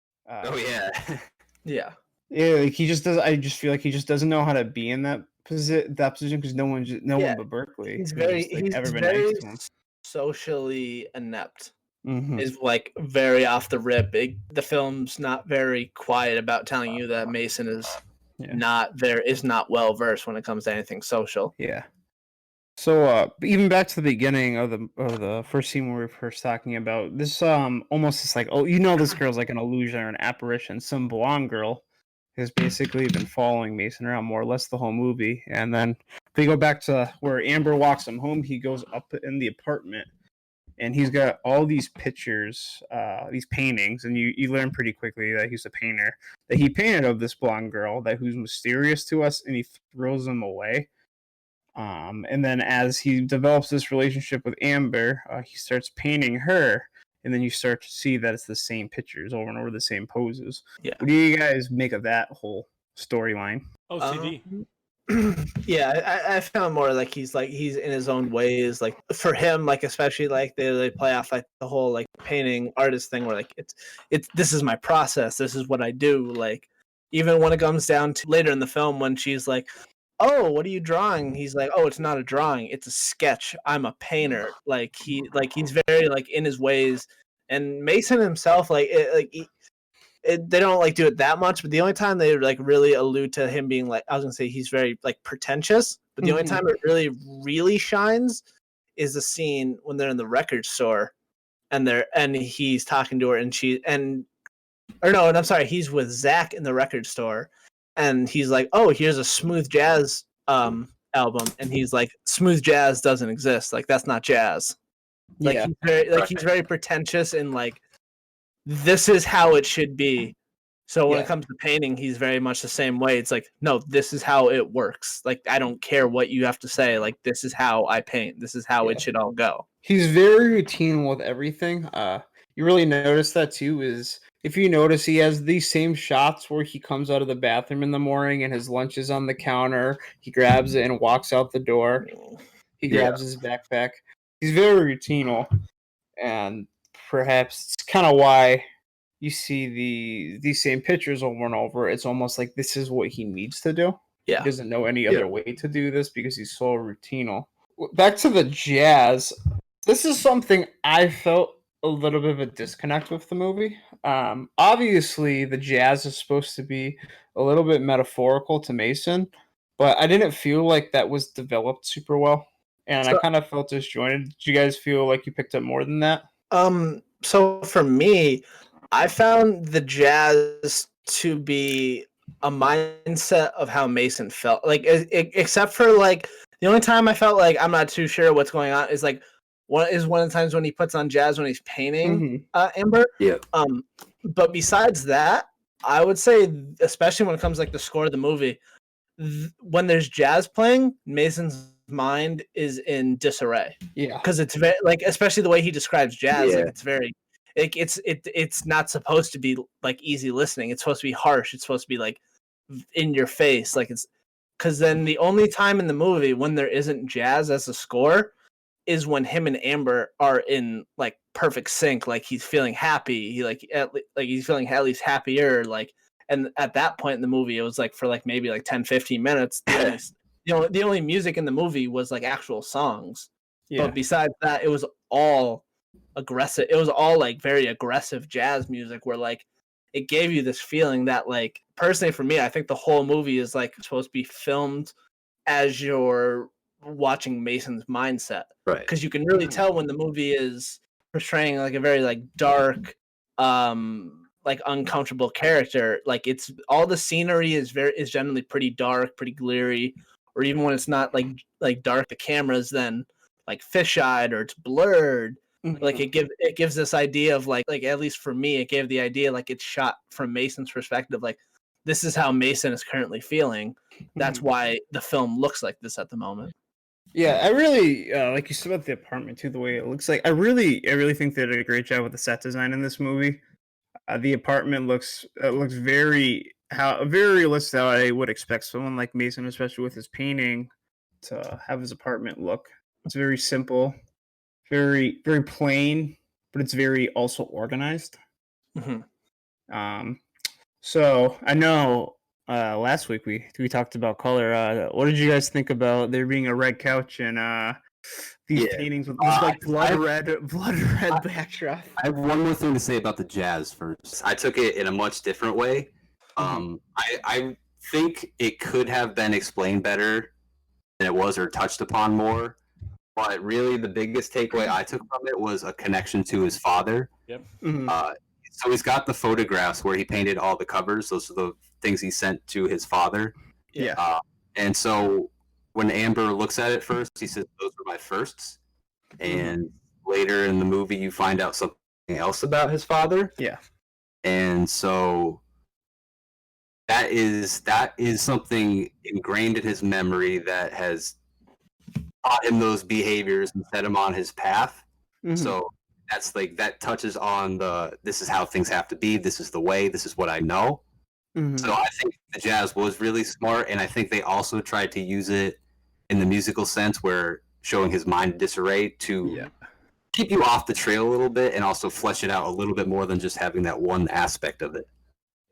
Yeah.
Yeah, like he just does. I just feel like he just doesn't know how to be in that position because no one but Berkeley.
He's
very
socially inept.
Mhm.
Is like very off the rip. The film's not very quiet about telling you that Mason is not well versed when it comes to anything social.
Yeah. So even back to the beginning of the first scene where we were first talking about this, almost it's like, oh, this girl's like an illusion or an apparition. Some blonde girl has basically been following Mason around more or less the whole movie. And then if we go back to where Amber walks him home, he goes up in the apartment. And he's got all these pictures, these paintings, and you learn pretty quickly that he's a painter. That he painted of this blonde girl who's mysterious to us, and he throws them away. And then as he develops this relationship with Amber, he starts painting her, and then you start to see that it's the same pictures over and over, the same poses.
Yeah.
What do you guys make of that whole storyline?
OCD.
Yeah, I found more like he's in his own ways. Like for him, like especially like they play off like the whole like painting artist thing, where like it's this is my process, this is what I do. Like even when it comes down to later in the film when she's like, "Oh, what are you drawing?" He's like, "Oh, it's not a drawing, it's a sketch. I'm a painter." Like he's very like in his ways. And Mason himself, they don't like do it that much, but the only time they like really allude to him being like, I was gonna say he's very like pretentious, but the only time it really shines is the scene when they're in the record store and he's talking to her he's with Zach in the record store and he's like, "Oh, here's a smooth jazz album," and he's like, "Smooth jazz doesn't exist. Like that's not jazz." Like he's very pretentious and like, this is how it should be. So when it comes to painting, he's very much the same way. It's like, no, this is how it works. Like, I don't care what you have to say. Like, this is how I paint. This is how it should all go.
He's very routine with everything. You really notice that too, is if you notice he has these same shots where he comes out of the bathroom in the morning and his lunch is on the counter. He grabs it and walks out the door. He grabs his backpack. He's very routinal. And perhaps it's kind of why you see these same pictures over and over. It's almost like this is what he needs to do.
Yeah.
He doesn't know any other way to do this because he's so routinal. Back to the jazz. This is something I felt a little bit of a disconnect with the movie. Obviously, the jazz is supposed to be a little bit metaphorical to Mason, but I didn't feel like that was developed super well. And I kind of felt disjointed. Did you guys feel like you picked up more than that?
So for me, I found the jazz to be a mindset of how Mason felt. Like, except for like the only time I felt like I'm not too sure what's going on is like one of the times when he puts on jazz when he's painting Amber.
Yeah.
But besides that, I would say, especially when it comes like the score of the movie, when there's jazz playing, Mason's mind is in disarray.
Yeah.
Because it's very like, especially the way he describes jazz,
Yeah.
like it's very, it's not supposed to be like easy listening. It's supposed to be harsh. It's supposed to be like in your face. Like it's because then the only time in the movie when there isn't jazz as a score is when him and Amber are in like perfect sync. Like he's feeling happy. He like he's feeling at least happier. Like, and at that point in the movie, it was like for like maybe like 10, 15 minutes. The only music in the movie was like actual songs.
Yeah.
But besides that, it was all aggressive. It was all like very aggressive jazz music where like it gave you this feeling that like personally for me, I think the whole movie is like supposed to be filmed as you're watching Mason's mindset.
Right.
Because you can really tell when the movie is portraying like a very like dark, like uncomfortable character. Like it's all the scenery is generally pretty dark, pretty glary, or even when it's not like dark, the camera's then like fisheyed or it's blurred. Like it gives this idea of like at least for me, it gave the idea like it's shot from Mason's perspective. Like this is how Mason is currently feeling. That's why the film looks like this at the moment.
Yeah, I really like you said about the apartment too. The way it looks like, I really think they did a great job with the set design in this movie. The apartment looks very realistic. How I would expect someone like Mason, especially with his painting, to have his apartment look. It's very simple, very plain, but it's very also organized. So I know last week we talked about color. What did you guys think about there being a red couch and these paintings with like blood red backdrop?
I have one more thing to say about the jazz first. I took it in a much different way. I think it could have been explained better than it was or touched upon more. But really, the biggest takeaway I took from it was a connection to his father.
Yep.
So he's got the photographs where he painted all the covers. Those are the things he sent to his father.
Yeah.
And so when Amber looks at it first, he says, "Those were my firsts." And later in the movie, you find out something else about his father.
Yeah.
And so that is something ingrained in his memory that has taught him those behaviors and set him on his path. So that's like that touches on this is how things have to be. This is the way. This is what I know. So I think the jazz was really smart, and I think they also tried to use it in the musical sense, where showing his mind disarray to keep you off the trail a little bit, and also flesh it out a little bit more than just having that one aspect of it.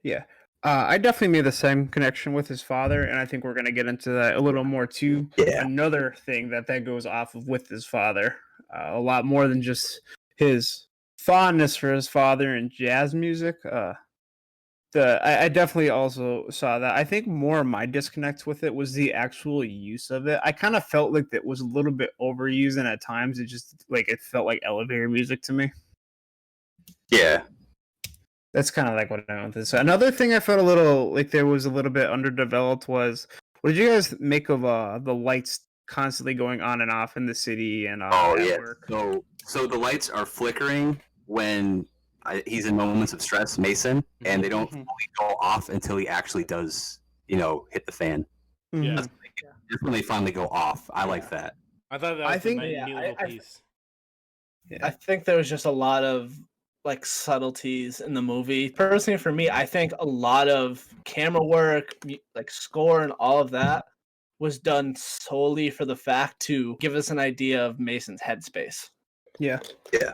Yeah. I definitely made the same connection with his father, and I think we're going to get into that a little more too.
Yeah.
Another thing that goes off of with his father, a lot more than just his fondness for his father and jazz music. I definitely also saw that. I think more of my disconnect with it was the actual use of it. I kind of felt like that was a little bit overused, and at times it felt like elevator music to me.
Yeah.
That's kind of like what I went with. So another thing I felt a little like there was a little bit underdeveloped was, what did you guys make of the lights constantly going on and off in the city and work?
So the lights are flickering when he's in moments of stress, Mason, and they don't fully go off until he actually does, hit the fan.
Yeah.
That's when they finally go off. I like that.
I thought that was a neat little piece.
I think there was just a lot of like subtleties in the movie. Personally, for me, I think a lot of camera work, like score and all of that was done solely for the fact to give us an idea of Mason's headspace.
Yeah.
Yeah.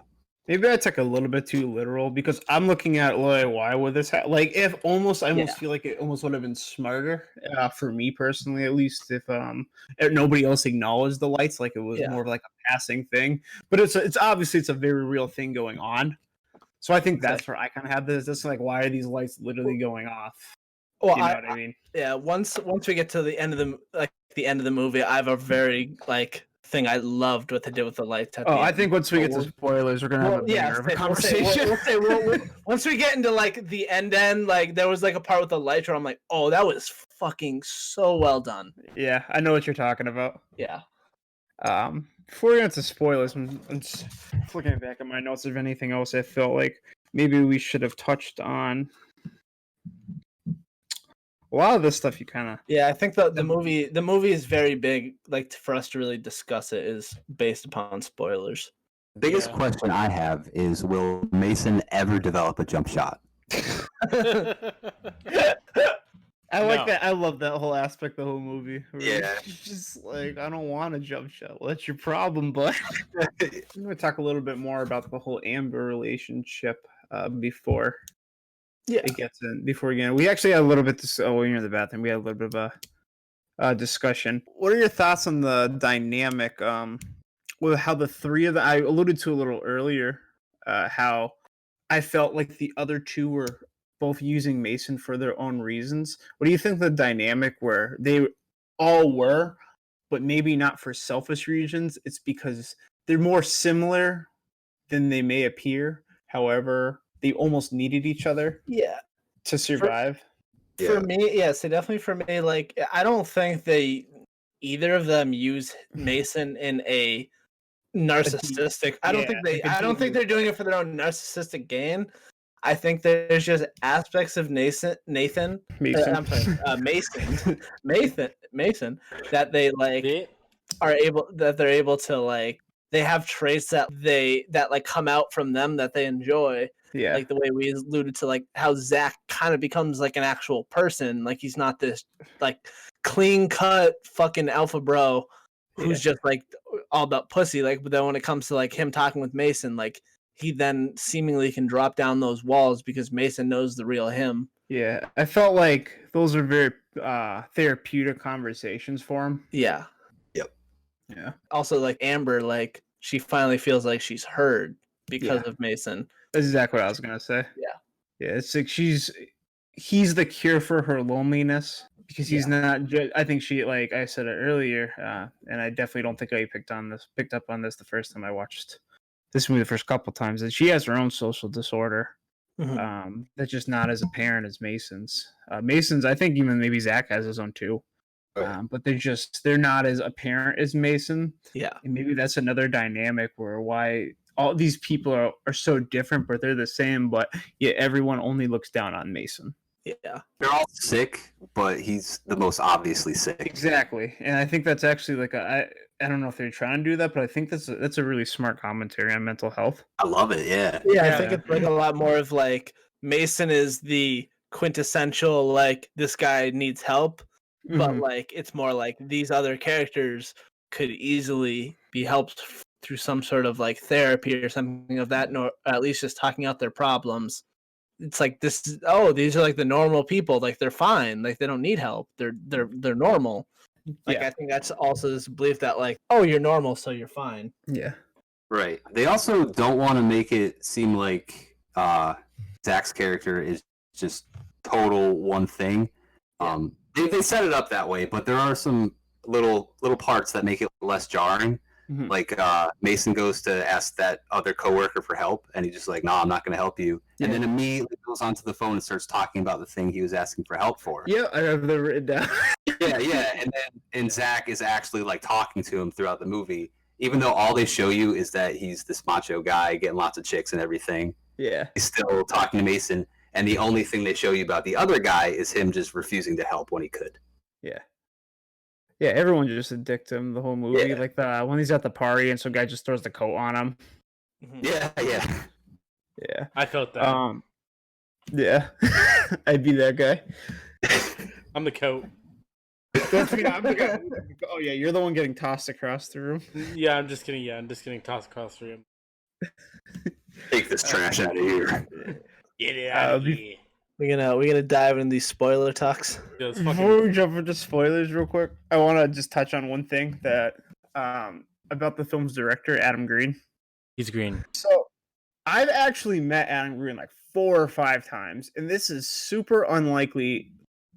Maybe I took a little bit too literal because I'm looking at like, why would this happen? Like, I almost feel like it almost would have been smarter for me personally, at least if nobody else acknowledged the lights, like it was more of like a passing thing. But it's obviously it's a very real thing going on. So I think that's where I kind of have this like, why are these lights literally going off?
Well,
you know what I mean?
Yeah. Once we get to the end of the movie, I have a very thing I loved what they did with the lights.
I think once we get to spoilers, we're gonna have a banger of a conversation.
Once we get into like the end, like there was like a part with the lights where I'm like, oh, that was fucking so well done.
Yeah, I know what you're talking about.
Yeah.
Before we get into spoilers, I'm just looking back at my notes of anything else I felt like maybe we should have touched on. A lot of this stuff you kind of
Yeah, I think the movie is very big. Like for us to really discuss it is based upon spoilers.
Biggest question I have is, will Mason ever develop a jump shot?
I like that. I love that whole aspect of the whole movie.
Yeah.
It's just like, I don't want a jump shot. Well, that's your problem, but I'm going to talk a little bit more about the whole Amber relationship before it gets in. Before we get in. We actually had a little bit when you're in the bathroom, we had a little bit of a discussion. What are your thoughts on the dynamic with how the three of them, I alluded to a little earlier, how I felt like the other two were both using Mason for their own reasons. What do you think the dynamic where they all were, but maybe not for selfish reasons? It's because they're more similar than they may appear. However, they almost needed each other to survive.
For me, yes, definitely for me, like I don't think either of them use Mason in a narcissistic. I don't think they're doing it for their own narcissistic gain. I think there's just aspects of Mason Mason that they like they're able to like, they have traits that like come out from them that they enjoy.
Yeah.
Like the way we alluded to, like how Zach kind of becomes like an actual person. Like he's not this like clean cut fucking alpha bro who's just like all about pussy. Like, but then when it comes to like him talking with Mason, like he then seemingly can drop down those walls because Mason knows the real him.
Yeah, I felt like those are very therapeutic conversations for him.
Yeah.
Yep.
Yeah.
Also, like Amber, like she finally feels like she's heard because of Mason.
That's exactly what I was gonna say.
Yeah.
Yeah, it's like he's the cure for her loneliness because he's not. I think she, like I said it earlier, and I definitely don't think I picked up on this the first time I watched this movie the first couple times, that she has her own social disorder. That's just not as apparent as Mason's. Mason's, I think even maybe Zach has his own too. But they're not as apparent as Mason.
Yeah.
And maybe that's another dynamic why all these people are so different, but they're the same, but yet everyone only looks down on Mason.
Yeah.
They're all sick, but he's the most obviously sick.
Exactly. And I think that's actually like I don't know if they're trying to do that, but I think that's a really smart commentary on mental health.
I love it. Yeah.
Yeah, I think it's like a lot more of like Mason is the quintessential like this guy needs help, but like it's more like these other characters could easily be helped through some sort of like therapy or something of that, or at least just talking out their problems. It's like these are like the normal people, like they're fine, like they don't need help, they're normal. Like I think that's also this belief that like, oh, you're normal, so you're fine.
Yeah.
Right. They also don't want to make it seem like Zach's character is just total one thing. They set it up that way, but there are some little parts that make it less jarring. Like Mason goes to ask that other coworker for help, and he's just like, "No, I'm not going to help you." And then immediately goes onto the phone and starts talking about the thing he was asking for help for.
Yeah, I have that written down.
yeah, and Zach is actually like talking to him throughout the movie, even though all they show you is that he's this macho guy getting lots of chicks and everything.
Yeah,
he's still talking to Mason, and the only thing they show you about the other guy is him just refusing to help when he could.
Yeah, everyone just a dick to him the whole movie. Yeah. Like when he's at the party and some guy just throws the coat on him.
Yeah.
I felt that.
Yeah, I'd be that guy.
I'm the coat.
That's me. I'm the guy. Oh yeah, you're the one getting tossed across the room.
Yeah, I'm just kidding. Yeah, I'm just getting tossed across the room.
Take this trash out of here.
Get it out of here.
We're gonna dive into these spoiler talks.
Before we jump into spoilers real quick, I want to just touch on one thing that about the film's director, Adam Green.
He's green.
So I've actually met Adam Green like 4 or 5 times, and this is super unlikely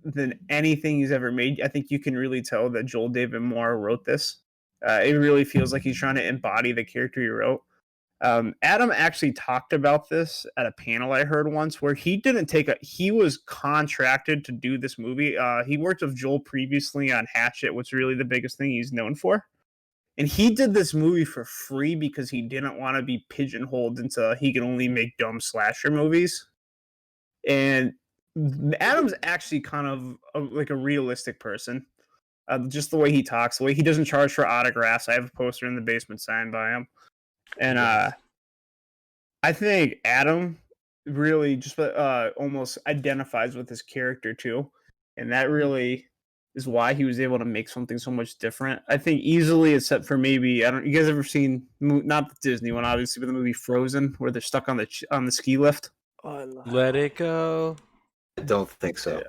than anything he's ever made. I think you can really tell that Joel David Moore wrote this. It really feels like he's trying to embody the character he wrote. Adam actually talked about this at a panel I heard once where he was contracted to do this movie. He worked with Joel previously on Hatchet, which is really the biggest thing he's known for. And he did this movie for free because he didn't want to be pigeonholed into he can only make dumb slasher movies. And Adam's actually kind of like a realistic person. Just the way he talks, the way he doesn't charge for autographs. I have a poster in the basement signed by him, and I think Adam really just almost identifies with his character too, and that really is why he was able to make something so much different. I think easily, except for maybe I don't. You guys ever seen not the Disney one, obviously, but the movie Frozen, where they're stuck on the ski lift?
Let It Go.
I don't think so.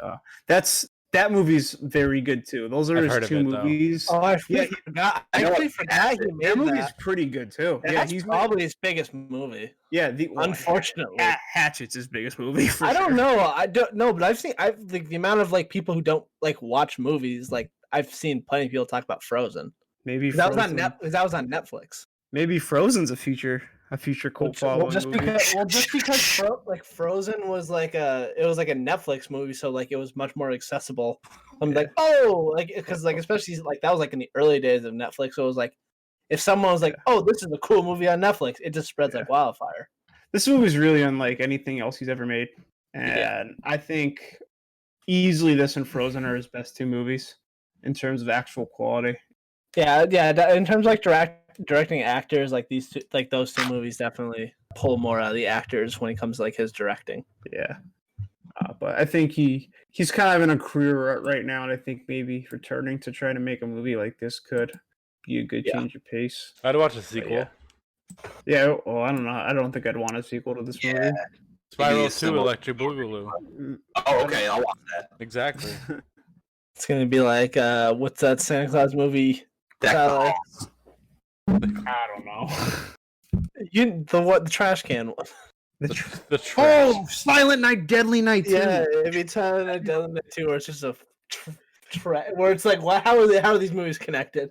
That movie's very good too. Those are
I've
his
heard of
two
it, though.
movies.
Oh, I forgot. I actually forgot he made
That movie's
that.
pretty good too.
And
Yeah,
that's
he's
probably his biggest movie.
Yeah,
unfortunately,
Hatchet's his biggest movie.
I don't know. I don't know, but I've like the amount of like people who don't like watch movies. Like I've seen plenty of people talk about Frozen.
Maybe
that was
Frozen.
that was on Netflix.
Maybe Frozen's a future cult following.
Well, just because like Frozen was like a Netflix movie, so like it was much more accessible. I'm like, oh, like because like especially like that was like in the early days of Netflix, so it was like if someone was like, oh, this is a cool movie on Netflix, it just spreads like wildfire.
This movie's really unlike anything else he's ever made, and I think easily this and Frozen are his best two movies in terms of actual quality.
Yeah. In terms of like directing actors, like those two movies definitely pull more out of the actors when it comes to like his directing.
Yeah, but I think he's kind of in a career right now, and I think maybe returning to try to make a movie like this could be a good change of pace.
I'd watch a sequel.
Yeah, well, I don't know. I don't think I'd want a sequel to this movie.
Spiral 2, Electric Boogaloo.
Oh, okay, I'll watch that.
Exactly.
It's gonna be like what's that Santa Claus movie?
I don't know.
The trash can one.
The trash.
Oh, Silent Night, Deadly Night 2.
Yeah, it'd be Silent Night, Deadly Night 2, where it's just a where it's like, how are these movies connected?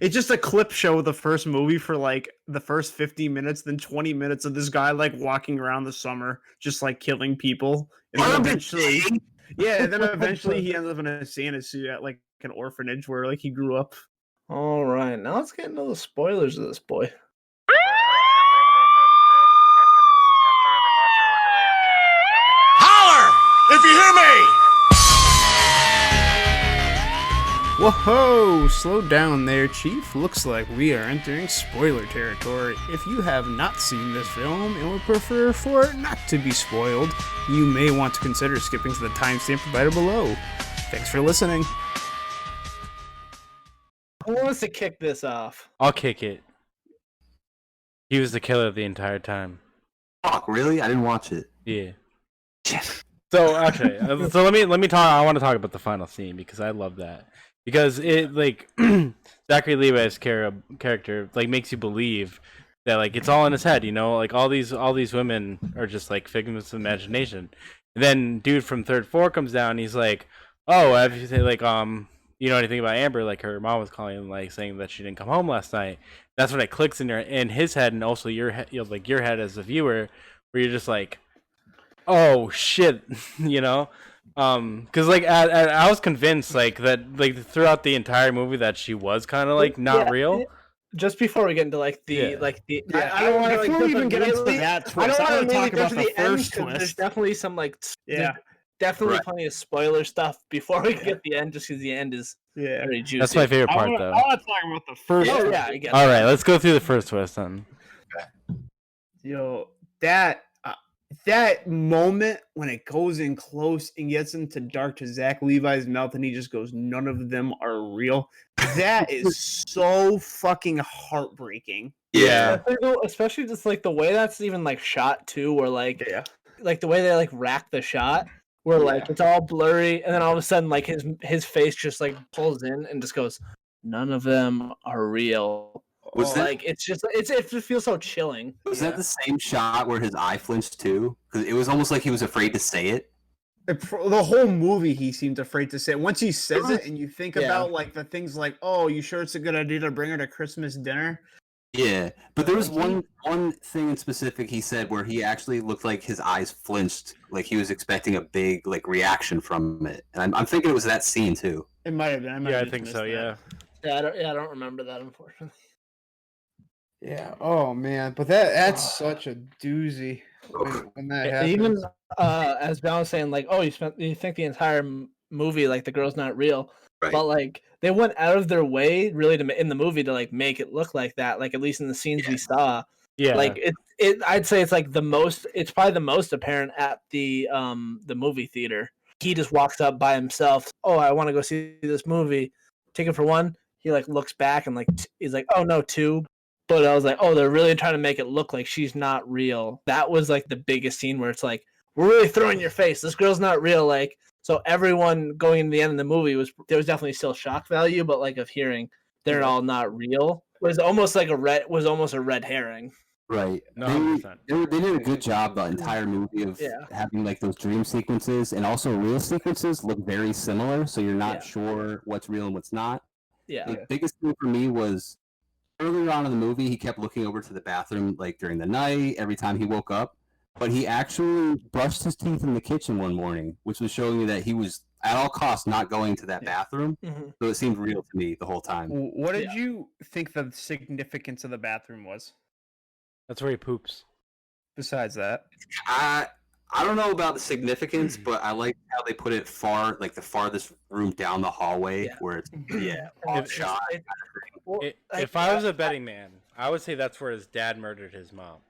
It's just a clip show of the first movie for like the first 50 minutes, then 20 minutes of this guy like walking around the summer, just like killing people. And then eventually, he ends up in a Santa suit at like an orphanage where like he grew up.
All right, now let's get into the spoilers of this boy.
Holler if you hear me!
Whoa, slow down there, Chief. Looks like we are entering spoiler territory. If you have not seen this film and would prefer for it not to be spoiled, you may want to consider skipping to the timestamp provided below. Thanks for listening.
Who wants to kick this off?
I'll kick it. He was the killer the entire time.
Fuck, really? I didn't watch it.
Yeah. So okay, so let me talk. I want to talk about the final scene because I love that because it like Zachary Levi's character like makes you believe that like it's all in his head, you know, like all these women are just like figments of imagination. And then dude from third floor comes down. And he's like, oh, have you like you know anything about Amber? Like her mom was calling him like saying that she didn't come home last night. That's when it clicks in his head and also your head, you know, like your head as a viewer, where you're just like, oh shit, you know, because like I was convinced like that like throughout the entire movie that she was kind of like not real.
Just before we get into like the I don't want to
before we even get into that twist, I want to talk about the first twist.
There's definitely some like definitely plenty of spoiler stuff before we get the end, just because the end is very juicy.
That's my favorite part though.
I want to talk about the first.
Oh yeah, I get
all right, let's go through the first twist then.
Yo, that moment when it goes in close and gets into dark to Zach Levi's mouth and he just goes, none of them are real. That is so fucking heartbreaking.
Yeah.
Especially just like the way that's even like shot too, where like the way they like rack the shot, where like it's all blurry and then all of a sudden like his face just like pulls in and just goes, none of them are real.
Was that,
like it just feels so chilling.
Was that the same shot where his eye flinched too? Because it was almost like he was afraid to say it.
The whole movie, he seemed afraid to say it. Once he says it, and you think about like the things like, "Oh, you sure it's a good idea to bring her to Christmas dinner?"
Yeah, but there was one thing in specific he said where he actually looked like his eyes flinched, like he was expecting a big like reaction from it. And I'm thinking it was that scene too.
It might have been.
I think so.
That.
Yeah, I don't remember that, unfortunately.
Yeah. Oh man, but that's such a doozy. When that happens.
Even as Val was saying, like, oh, you think the entire movie like the girl's not real,
Right.
but like they went out of their way really to in the movie to like make it look like that. Like at least in the scenes we saw, like I'd say it's like it's probably the most apparent at the movie theater. He just walks up by himself. Oh, I want to go see this movie. Ticket for one. He like looks back and like he's like, oh no, two. But I was like, oh, they're really trying to make it look like she's not real. That was like the biggest scene where it's like, we're really throwing your face. This girl's not real. Like, so everyone going to the end of the movie there was definitely still shock value, but like of hearing they're all not real was almost like a red herring.
Right.
No,
they did a good job the entire movie of having like those dream sequences and also real sequences look very similar, so you're not sure what's real and what's not.
Yeah.
The biggest thing for me was earlier on in the movie, he kept looking over to the bathroom like during the night, every time he woke up. But he actually brushed his teeth in the kitchen one morning, which was showing you that he was at all costs not going to that bathroom. So it seemed real to me the whole time.
What did you think the significance of the bathroom was?
That's where he poops.
Besides that,
I don't know about the significance, but I like how they put it far, like the farthest room down the hallway, where it's off shot.
If I was a betting man, I would say that's where his dad murdered his mom.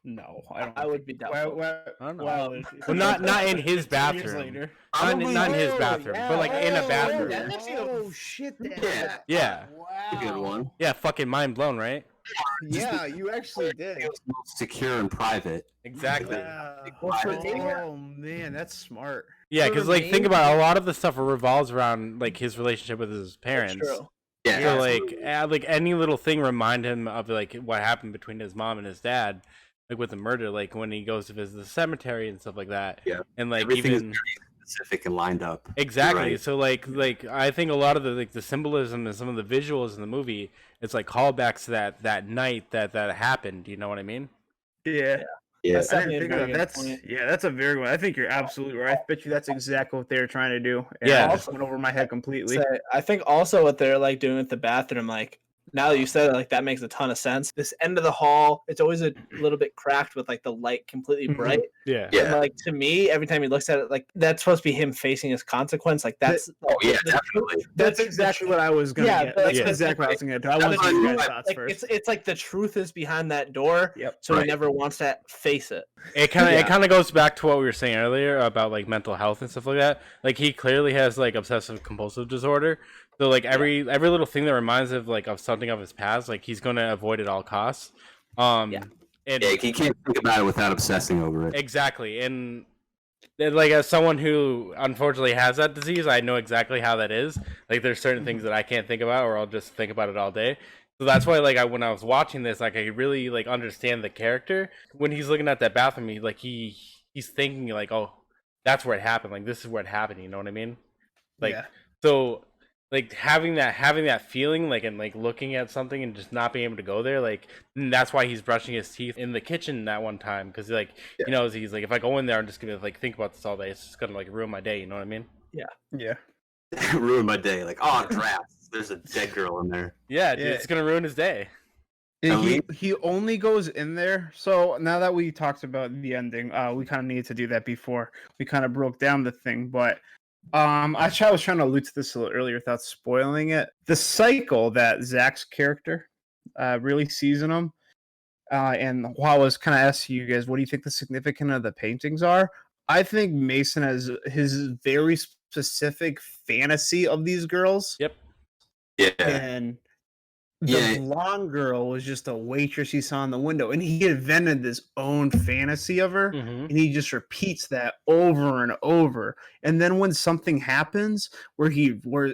No, I don't.
I would be doubtful.
I don't know. Well, not in his bathroom. Not in his bathroom, but like in a bathroom.
Oh shit!
Yeah.
Wow. A good one.
Yeah, fucking mind blown, right?
Yeah, you actually did.
It was secure and private.
Exactly.
Oh man, that's smart.
Yeah, because like think about it, a lot of the stuff revolves around like his relationship with his parents.
That's true.
Yeah.
So like any little thing remind him of like what happened between his mom and his dad, like with the murder, like when he goes to visit the cemetery and stuff like that.
Yeah.
And like
everything
even
is very specific and lined up.
Exactly.
Right.
So like I think a lot of the symbolism and some of the visuals in the movie, it's like callbacks to that night that happened. You know what I mean?
Yeah.
Yeah.
I didn't think of that. That's a very good one. I think you're absolutely right. I bet you that's exactly what they were trying to do. And
Yeah.
it just went over my head completely.
I think also what they're like doing at the bathroom, like now that you said it, like that makes a ton of sense. This end of the hall, it's always a little bit cracked with like the light completely bright.
Yeah.
And, like to me, every time he looks at it, like that's supposed to be him facing his consequence. Like that's
definitely.
That's exactly what I was gonna get. That's exactly what I was gonna do. I want to hear your thoughts
like,
first.
It's like the truth is behind that door.
Yep.
So he never wants to face it.
It kind of goes back to what we were saying earlier about like mental health and stuff like that. Like he clearly has like obsessive compulsive disorder. So like every little thing that reminds him of something of his past, like he's gonna avoid at all costs. And
he can't think about it without obsessing over it.
Exactly. And like as someone who unfortunately has that disease, I know exactly how that is. Like there's certain things that I can't think about, or I'll just think about it all day. So that's why, like, when I was watching this, like, I really like understand the character when he's looking at that bathroom. He's thinking like, oh, that's where it happened. Like this is where it happened. You know what I mean? Like so. Like having that feeling, like, and like looking at something and just not being able to go there, like that's why he's brushing his teeth in the kitchen that one time, because like you know, he's like, if I go in there, I'm just gonna like think about this all day. It's just gonna like ruin my day. You know what I mean?
Yeah.
Ruin my day. Like, oh, drafts. There's a dead girl in there.
Yeah, dude, it's gonna ruin his day.
He only goes in there. So now that we talked about the ending, we kind of needed to do that before we kind of broke down the thing, but. I was trying to allude to this a little earlier without spoiling it. The cycle that Zach's character really sees in him, and while I was kind of asking you guys, what do you think the significance of the paintings are? I think Mason has his very specific fantasy of these girls.
Yep.
Yeah.
And the blonde girl was just a waitress he saw in the window, and he invented this own fantasy of her, and he just repeats that over and over. And then when something happens where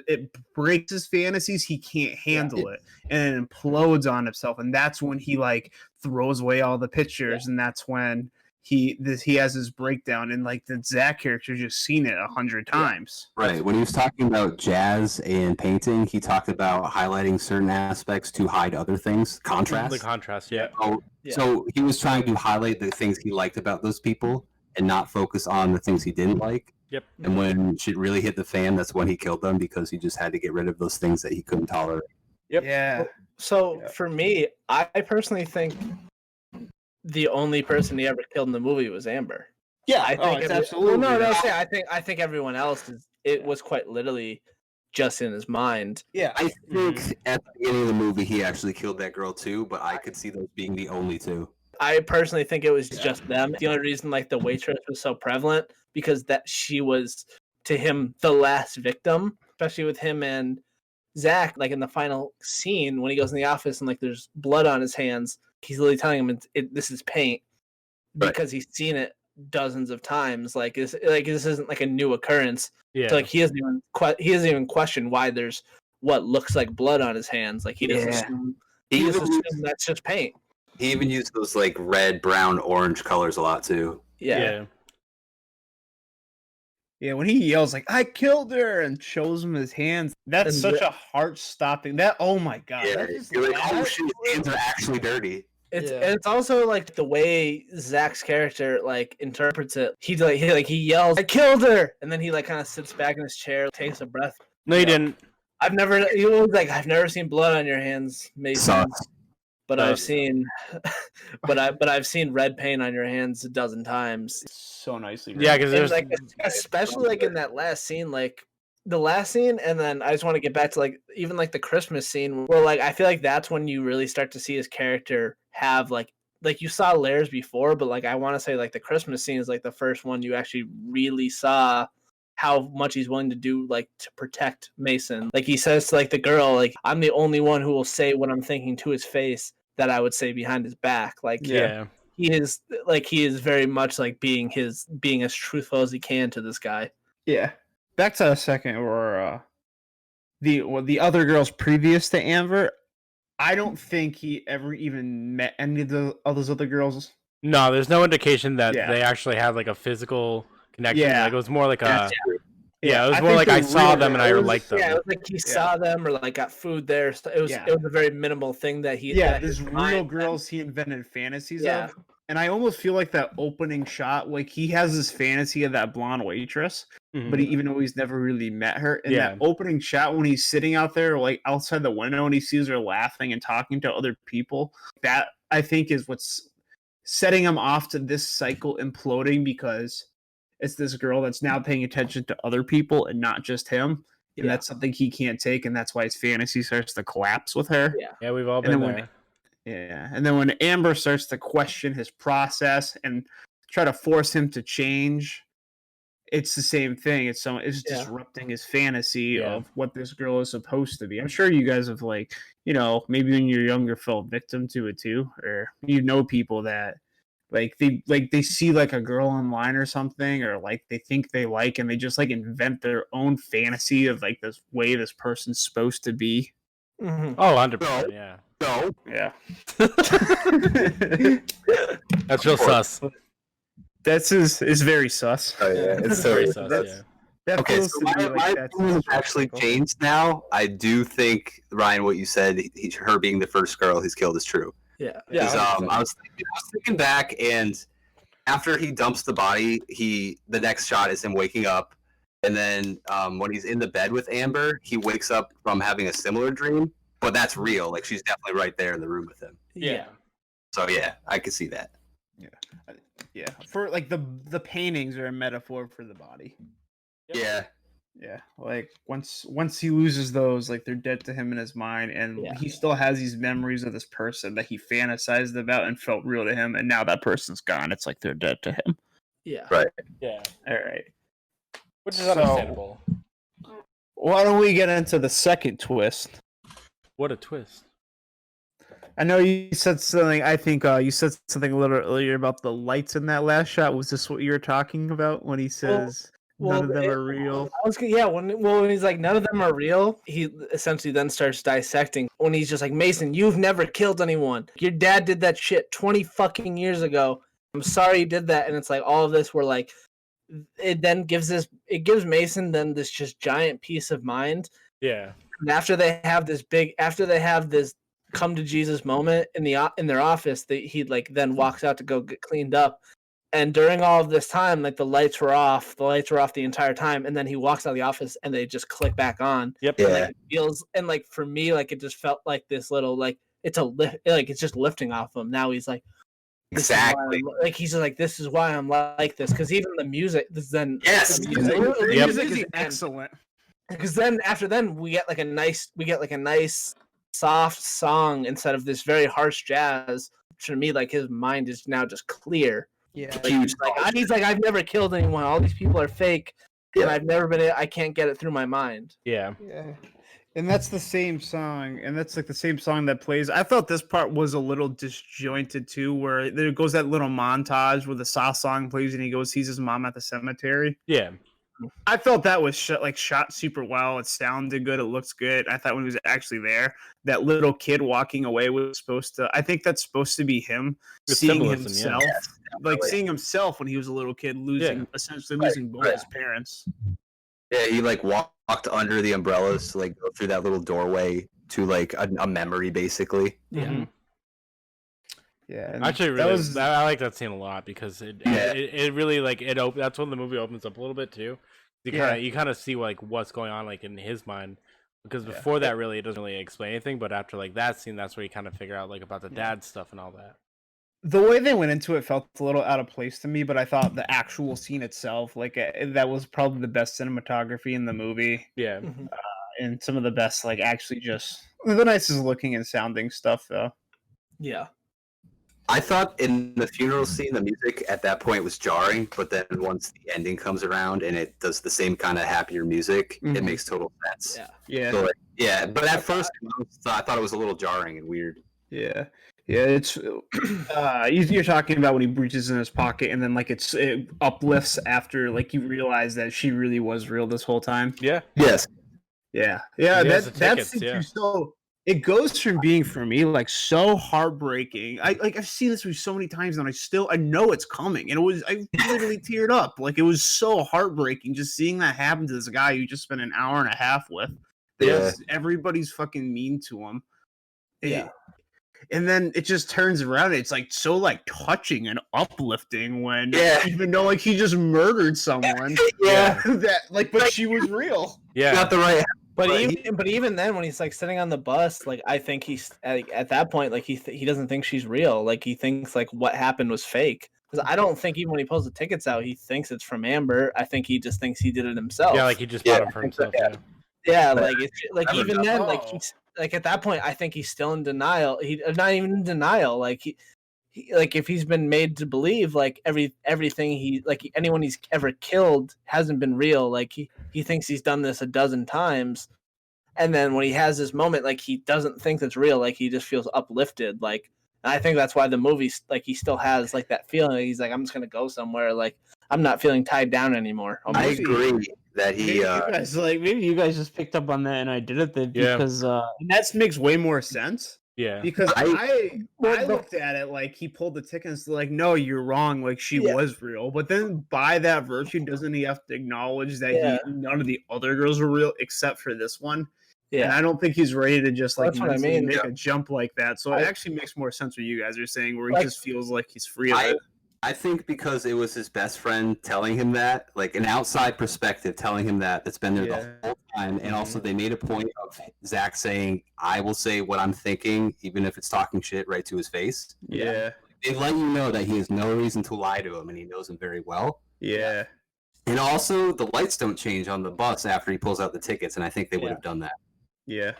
it breaks his fantasies, he can't handle it, and it implodes on himself, and that's when he like throws away all the pictures, and that's when he has his breakdown, and like the Zach character just seen it 100 times.
Right. When he was talking about jazz and painting, he talked about highlighting certain aspects to hide other things. Contrast.
The contrast, yeah.
So he was trying to highlight the things he liked about those people and not focus on the things he didn't like.
Yep.
And when shit really hit the fan, that's when he killed them, because he just had to get rid of those things that he couldn't tolerate.
Yep. Yeah. So for me, I personally think the only person he ever killed in the movie was Amber.
Yeah,
I think
it's absolutely.
Well, no, I think everyone else was quite literally just in his mind.
Yeah,
I think at the beginning of the movie he actually killed that girl too, but I could see those being the only two.
I personally think it was just them. The only reason like the waitress was so prevalent because that she was to him the last victim, especially with him and Zach. Like in the final scene when he goes in the office and like there's blood on his hands, he's literally telling him this is paint because he's seen it dozens of times. Like this isn't like a new occurrence.
Yeah.
So, like he doesn't even question why there's what looks like blood on his hands. Like he doesn't assume, he just assumes that's just paint.
He even used those like red, brown, orange colors a lot too.
Yeah.
Yeah, when he yells like "I killed her" and shows him his hands, that's such a heart-stopping. That oh my god,
Yeah,
that is
you're like, oh shit, his hands are actually dirty.
It's also like the way Zach's character like interprets it. He yells, "I killed her," and then he like kind of sits back in his chair, takes a breath.
No, you didn't.
I've never seen blood on your hands, Mason. But I've seen, but I've seen red paint on your hands a dozen times.
So nicely.
Yeah, because there's
like especially like in that last scene, like the last scene, and then I just want to get back to like even like the Christmas scene where like I feel like that's when you really start to see his character have like you saw layers before, but like I want to say like the Christmas scene is like the first one you actually really saw how much he's willing to do like to protect Mason. Like he says to like the girl, like I'm the only one who will say what I'm thinking to his face that I would say behind his back. Like he is very much like being as truthful as he can to this guy.
Yeah. Back to a second where the other girls previous to Amber, I don't think he ever even met any of those other girls.
No, there's no indication that they actually had like a physical connection.
Yeah.
Like it was more like a
Yeah,
it was more like I saw them and I liked them.
Yeah, it was like he saw them or like got food there. It was a very minimal thing that he.
Yeah, there's real girls he invented fantasies of, and I almost feel like that opening shot, like he has this fantasy of that blonde waitress, but even though he's never really met her, in that opening shot when he's sitting out there, like outside the window, and he sees her laughing and talking to other people, that I think is what's setting him off to this cycle imploding because it's this girl that's now paying attention to other people and not just him. And that's something he can't take. And that's why his fantasy starts to collapse with her.
Yeah, we've all been there.
And then when Amber starts to question his process and try to force him to change, it's the same thing. It's disrupting his fantasy of what this girl is supposed to be. I'm sure you guys have maybe when you're younger fell victim to it too, or people that they see like a girl online or something, or like they think they like, and they just like invent their own fantasy of like this way this person's supposed to be.
Mm-hmm.
Oh, 100%, yeah.
No.
Yeah.
That's real sus.
Is very sus.
Oh yeah, it's
very sus. Yeah.
Okay, so my opinion has actually changed now. I do think, Ryan, what you said, her being the first girl he's killed is true.
Yeah.
I was thinking back, and after he dumps the body, the next shot is him waking up, and then when he's in the bed with Amber, he wakes up from having a similar dream, but that's real. Like she's definitely right there in the room with him.
Yeah.
So yeah, I could see that.
Yeah. For like the paintings are a metaphor for the body.
Yeah.
Yeah, like once he loses those, like they're dead to him in his mind, and he still has these memories of this person that he fantasized about and felt real to him, and now that person's gone. It's like they're dead to him.
Yeah.
Right.
Yeah.
All right.
Which is understandable.
Why don't we get into the second twist?
What a twist.
I know you said something. I think you said something a little earlier about the lights in that last shot. Was this what you were talking about when he says? None of them are real.
When he's like, none of them are real, he essentially then starts dissecting. When he's just like, Mason, you've never killed anyone. Your dad did that shit 20 fucking years ago. I'm sorry you did that. And it's like all of this where like, it gives Mason then this just giant peace of mind.
Yeah.
And after they have this come to Jesus moment in their office, he like then walks out to go get cleaned up. And during all of this time, like the lights were off the entire time, and then he walks out of the office and they just click back on.
Yep.
And, like, it feels, and like for me, like it just felt like this little, like it's just lifting off him. Now he's like,
Exactly.
Like he's like, this is why I'm like this. Because even the music, the
Yep.
music is
excellent.
Because then after we get like a nice soft song instead of this very harsh jazz. To me, like his mind is now just clear.
Yeah.
Like, he's like, I've never killed anyone. All these people are fake, and I can't get it through my mind.
Yeah.
Yeah. And that's the same song, and that's like the same song that plays. I thought this part was a little disjointed too, where there goes that little montage where the soft song plays, and he goes sees his mom at the cemetery.
Yeah.
I felt that was shot super well. It sounded good. It looks good. I thought when he was actually there, that little kid walking away was supposed to. I think that's supposed to be him seeing himself, seeing himself when he was a little kid, essentially losing both his parents.
Yeah, he like walked under the umbrellas to like go through that little doorway to like a memory, basically.
Yeah.
Mm-hmm.
Yeah,
actually, I like that scene a lot because it really like that's when the movie opens up a little bit too. You kind of see like what's going on like in his mind, because before that really it doesn't really explain anything, but after like that scene, that's where you kind of figure out like about the dad stuff and all that.
The way they went into it felt a little out of place to me, but I thought the actual scene itself, like that was probably the best cinematography in the movie.
Yeah,
and some of the best, like actually just the nicest looking and sounding stuff, though.
Yeah.
I thought in the funeral scene, the music at that point was jarring, but then once the ending comes around and it does the same kind of happier music, it makes total sense.
Yeah.
So, but at first, I thought it was a little jarring and weird.
Yeah. Yeah, it's you're talking about when he reaches in his pocket and then like it uplifts after like you realize that she really was real this whole time.
Yeah.
Yes.
Yeah. That's so it goes from being for me like so heartbreaking. I've seen this movie so many times and I know it's coming, and I literally teared up. Like it was so heartbreaking just seeing that happen to this guy you just spent an hour and a half with. Everybody's fucking mean to him.
Yeah.
And then it just turns around. It's like so like touching and uplifting when even though like he just murdered someone. But she was real.
Yeah.
Not the right.
But even then, when he's like sitting on the bus, like I think he's at that point, like he doesn't think she's real. Like he thinks like what happened was fake. Because I don't think even when he pulls the tickets out, he thinks it's from Amber. I think he just thinks he did it himself.
Yeah, like he just bought them for himself.
Yeah, like it's like even then, like he's like at that point, I think he's still in denial. He not even in denial. Like he like if he's been made to believe like everything he like anyone he's ever killed hasn't been real. Like he thinks he's done this a dozen times, and then when he has this moment, like he doesn't think that's real. Like he just feels uplifted. Like and I think that's why the movie's like he still has like that feeling. He's like I'm just gonna go somewhere. Like I'm not feeling tied down anymore.
I agree that he.
Maybe you guys just picked up on that and I did it because that makes way more sense.
Yeah,
because I looked at it like he pulled the ticket and it's like, no, you're wrong. Like she was real, but then by that virtue, doesn't he have to acknowledge that none of the other girls were real except for this one? Yeah, and I don't think he's ready to just like make a jump like that. So it actually makes more sense what you guys are saying, where he just feels like he's free of it.
I think because it was his best friend telling him that, like an outside perspective telling him that's been there the whole time. And also they made a point of Zach saying, I will say what I'm thinking, even if it's talking shit right to his face.
Yeah.
They let you know that he has no reason to lie to him and he knows him very well.
Yeah.
And also the lights don't change on the bus after he pulls out the tickets. And I think they would have done that.
Yeah.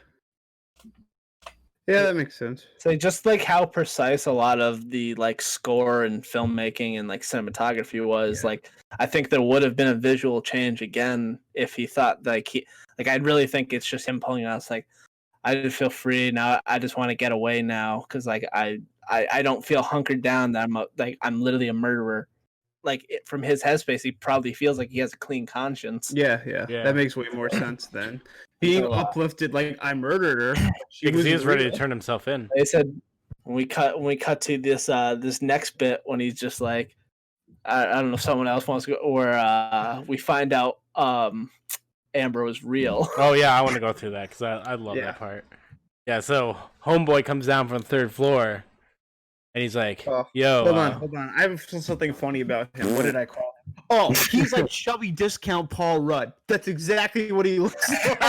Yeah, that makes sense.
So just like how precise a lot of the like score and filmmaking and like cinematography was, like I think there would have been a visual change again if he thought like I really think it's just him pulling out. It's like I just feel free now. I just want to get away now because like I don't feel hunkered down. That I'm literally a murderer. Like from his headspace, he probably feels like he has a clean conscience.
Yeah. That makes way more sense then. Being uplifted, like I murdered her.
Because he was ready to turn himself in.
They said when we cut to this this next bit when he's just like, I don't know if someone else wants to go, or we find out Amber was real.
Oh yeah, I want to go through that because I love that part. Yeah, so homeboy comes down from the third floor, and he's like, "Yo,
hold on. I have something funny about him. What did I call him? Oh, he's like chubby discount Paul Rudd. That's exactly what he looks like."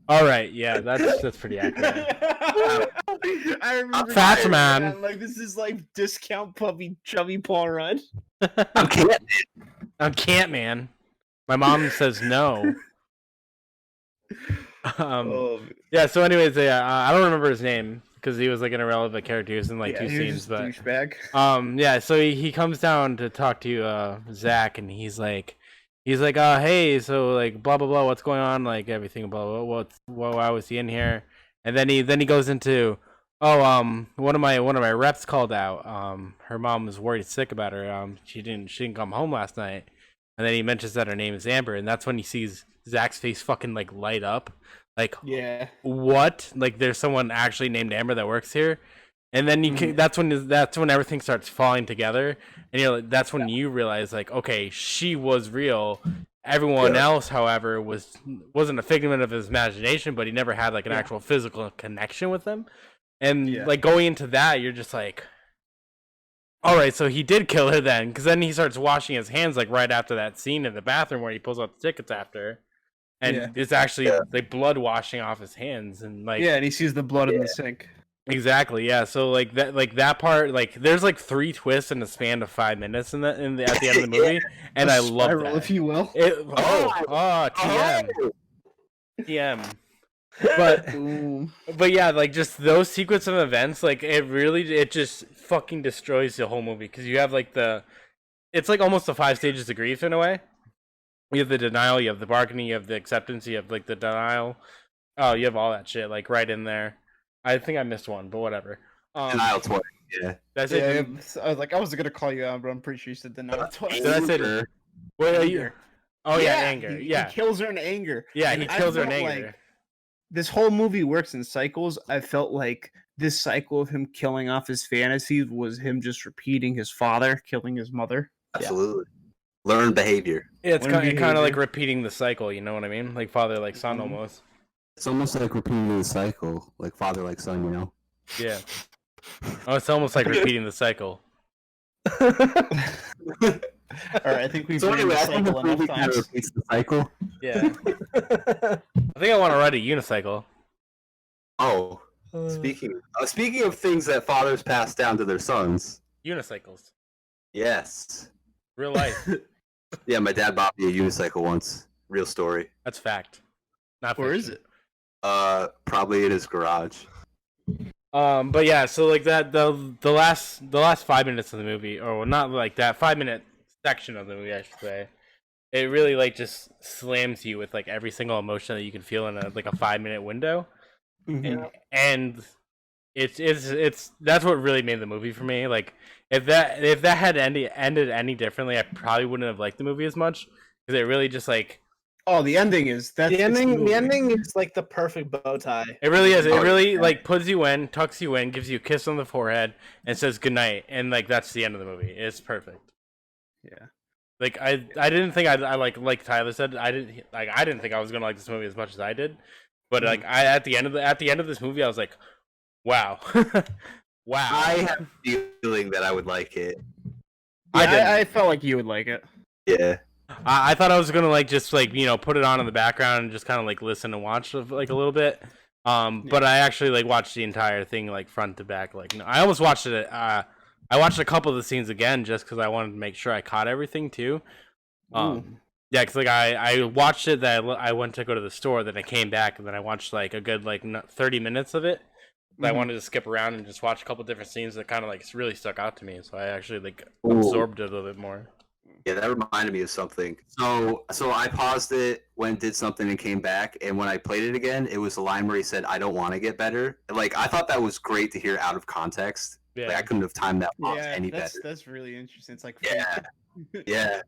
All right, yeah, that's pretty accurate.
I remember
Fat
that,
man.
Like this is like discount puppy chubby Paul Rudd.
I can't, man. My mom says no. Yeah. So, anyways, I don't remember his name because he was like an irrelevant character. He was in like two scenes, but
douchebag.
yeah. So he comes down to talk to Zach, and he's like, hey, so like blah blah blah, what's going on? Like everything, blah blah. Why was he in here? And then he goes into, one of my reps called out. Her mom was worried sick about her. She didn't come home last night. And then he mentions that her name is Amber, and that's when he sees Zach's face fucking like light up. Like,
yeah,
what? Like, there's someone actually named Amber that works here, and then that's when everything starts falling together, and that's when you realize like, okay, she was real. Everyone else, however, wasn't a figment of his imagination, but he never had like an actual physical connection with them, and like going into that, you're just like, all right, so he did kill her then, because then he starts washing his hands like right after that scene in the bathroom where he pulls out the tickets after. And it's actually like blood washing off his hands, and like
and he sees the blood in the sink.
Exactly, yeah. So like that part, like there's like 3 twists in the span of 5 minutes at the end of the movie, and I love that,
if you will.
TM. But yeah, like just those sequence of events, like it just fucking destroys the whole movie, because you have like it's like almost the 5 stages of grief in a way. You have the denial, you have the bargaining, you have the acceptance, you have like the denial. Oh, you have all that shit like right in there. I think I missed one, but whatever.
Denial twice. Yeah.
That's it.
I was like, I was gonna call you out, but I'm pretty sure you said denial twice.
Did I say? Wait,
anger?
Oh yeah, anger.
He
Yeah,
kills her in anger.
Yeah,
And
he kills her in
felt
anger.
like this whole movie works in cycles. I felt like this cycle of him killing off his fantasies was him just repeating his father killing his mother.
Absolutely. Learned behavior.
Yeah, it's kind of like repeating the cycle. You know what I mean? Like father, like son, almost.
It's almost like repeating the cycle, like father, like son. You know?
Yeah. Oh, it's almost like repeating the cycle.
All right, I think we've
So
been
anyway,
the
I think
cycle
the movie
enough
kind of
times.
repeats the cycle.
Yeah. I think I want to ride a unicycle.
Oh, speaking of things that fathers pass down to their sons.
Unicycles.
Yes.
Real life.
Yeah, my dad bought me a unicycle once. Real story.
That's fact. Not
Where is
fiction.
it?
Probably in his garage.
But yeah, so like that the last 5 minutes of the movie, or not like that 5-minute section of the movie, I should say, it really like just slams you with like every single emotion that you can feel in a 5-minute window, and it's that's what really made the movie for me. Like if that had ended any differently, I probably wouldn't have liked the movie as much, because it really just like.
Oh, the ending is
The ending is like the perfect bow tie.
It really is. It really like puts you in, tucks you in, gives you a kiss on the forehead, and says goodnight, and like that's the end of the movie. It's perfect.
Yeah.
Like I didn't think I like Tyler said, I didn't think I was gonna like this movie as much as I did, but like at the end of this movie, I was like, wow, wow.
I have a feeling that I would like it.
I felt like you would like it.
Yeah.
I thought I was gonna like just like put it on in the background and just kind of like listen and watch like a little bit. But I actually like watched the entire thing like front to back. Like I almost watched it. I watched a couple of the scenes again just because I wanted to make sure I caught everything too. Yeah, because like I watched it. That I went to go to the store. Then I came back and then I watched like a good 30 minutes of it. I wanted to skip around and just watch a couple different scenes that kind of like really stuck out to me. So I actually like absorbed it a little bit more.
Yeah, that reminded me of something. So I paused it, went did something, and came back. And when I played it again, it was the line where he said, "I don't want to get better." Like I thought that was great to hear out of context.
Yeah.
Like I couldn't have timed that pause any better.
That's really interesting. It's like
Yeah, yeah.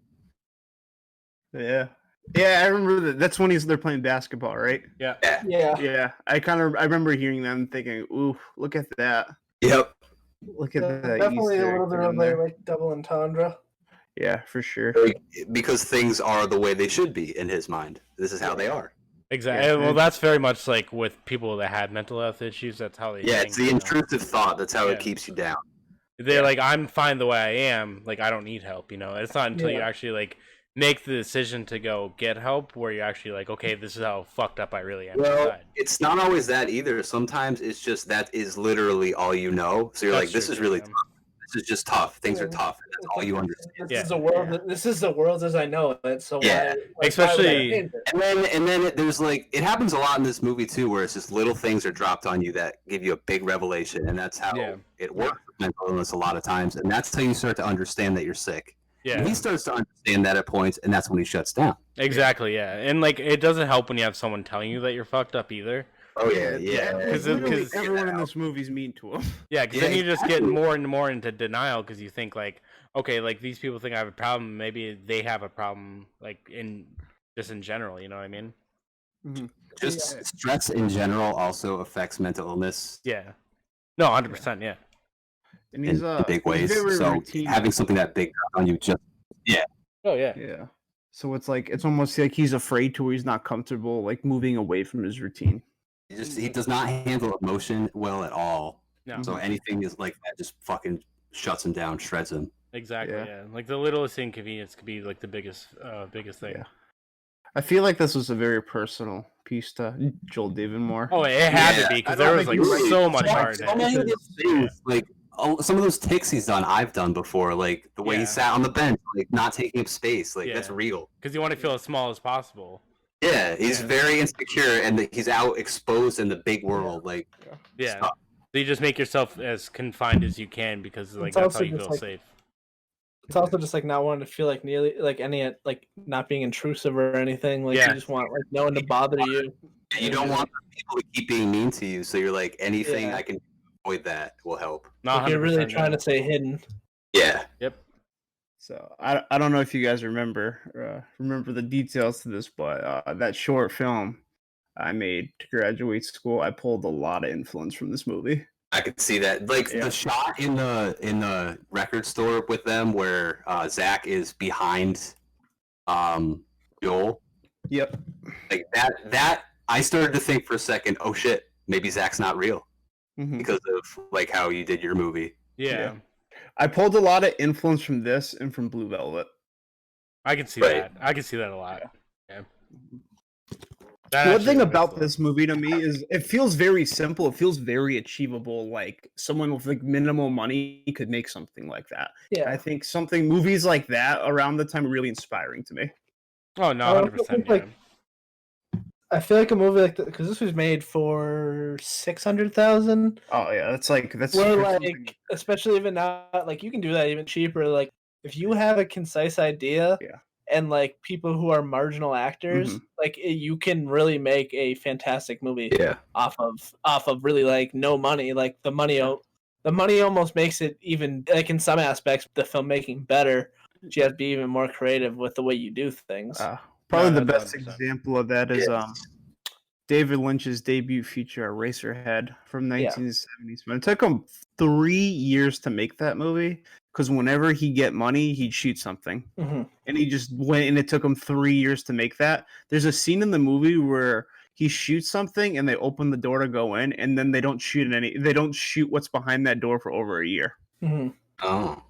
Yeah. Yeah, I remember that. That's when they're playing basketball, right?
Yeah.
Yeah. I remember hearing them thinking, "Ooh, look at that."
Yep.
Look at that.
Definitely
Easter
a little bit
egg
of
in there.
like double entendre.
Yeah, for sure.
Because things are the way they should be in his mind. This is how they are.
Exactly.
Yeah.
Well, that's very much like with people that had mental health issues. That's how they.
Yeah,
think,
it's the intrusive thought. That's how it keeps you down.
They're like, I'm fine the way I am. Like, I don't need help. It's not until you actually like make the decision to go get help, where you're actually like, okay, this is how fucked up I really am
Well,
inside.
it's not always that either. Sometimes it's just that is literally all you know. So you're
That's
like, this
true,
is really
yeah.
tough. This is just tough. Things are tough. And that's all you understand.
This is the world. This is the world as I know it. So
Yeah.
Especially-
And then there's like it happens a lot in this movie too, where it's just little things are dropped on you that give you a big revelation, and that's how it works with mental illness a lot of times, and that's how you start to understand that you're sick.
Yeah.
And he starts to understand that at points, and that's when he shuts down.
Exactly, yeah. And like it doesn't help when you have someone telling you that you're fucked up either.
Oh yeah.
Because
everyone in this movie's mean to him.
Yeah, because then you just get more and more into denial because you think like, okay, like these people think I have a problem, maybe they have a problem, like in general. You know what I mean?
Just stress in general also affects mental illness.
Yeah. No, 100%. Yeah.
And
in big ways. So having something that big on you just
Oh yeah.
Yeah. So it's like it's almost like he's afraid to, where he's not comfortable, like moving away from his routine.
he does not handle emotion well at all.
No.
So anything is like that just fucking shuts him down, shreds him.
Exactly. Yeah. Like the littlest inconvenience could be like the biggest thing.
Yeah. I feel like this was a very personal piece to Joel David Moore.
Oh, it had to be because there was like so much heart.
So many of those things, like some of those ticks he's done, I've done before. Like the way he sat on the bench, like not taking up space, like that's real.
Because you want to feel as small as possible.
Yeah, he's very insecure, and he's out exposed in the big world. Like,
yeah, so you just make yourself as confined as you can because like that's how you feel safe.
It's also just like not wanting to feel like nearly like any like not being intrusive or anything. Like you just want like no one to bother you.
You don't want people to keep being mean to you, so you're like anything I can avoid that will help.
Like you're really trying to stay hidden.
Yeah.
Yep.
So I don't know if you guys remember the details to this, but that short film I made to graduate school, I pulled a lot of influence from this movie.
I could see that, like the shot in the record store with them, where Zach is behind Joel.
Yep.
Like that. I started to think for a second, oh shit, maybe Zach's not real because of like how you did your movie.
Yeah.
I pulled a lot of influence from this and from Blue Velvet.
I can see that. I can see that a lot. Yeah.
One thing about this movie to me is it feels very simple. It feels very achievable. Like someone with like minimal money could make something like that.
Yeah.
I think movies like that around the time are really inspiring to me.
Oh no, 100%.
Like, I feel like a movie like that, because this was made for 600,000.
Oh yeah, that's
where like especially even now, like you can do that even cheaper. Like if you have a concise idea, and like people who are marginal actors, like you can really make a fantastic movie. Off of really like no money. Like the money almost makes it even like in some aspects the filmmaking better. You have to be even more creative with the way you do things.
Probably the best example of that is David Lynch's debut feature, Eraserhead, from 1970s. But it took him 3 years to make that movie because whenever he'd get money, he'd shoot something. And he just went, and it took him 3 years to make that. There's a scene in the movie where he shoots something and they open the door to go in, and then they don't shoot what's behind that door for over a year.
Oh.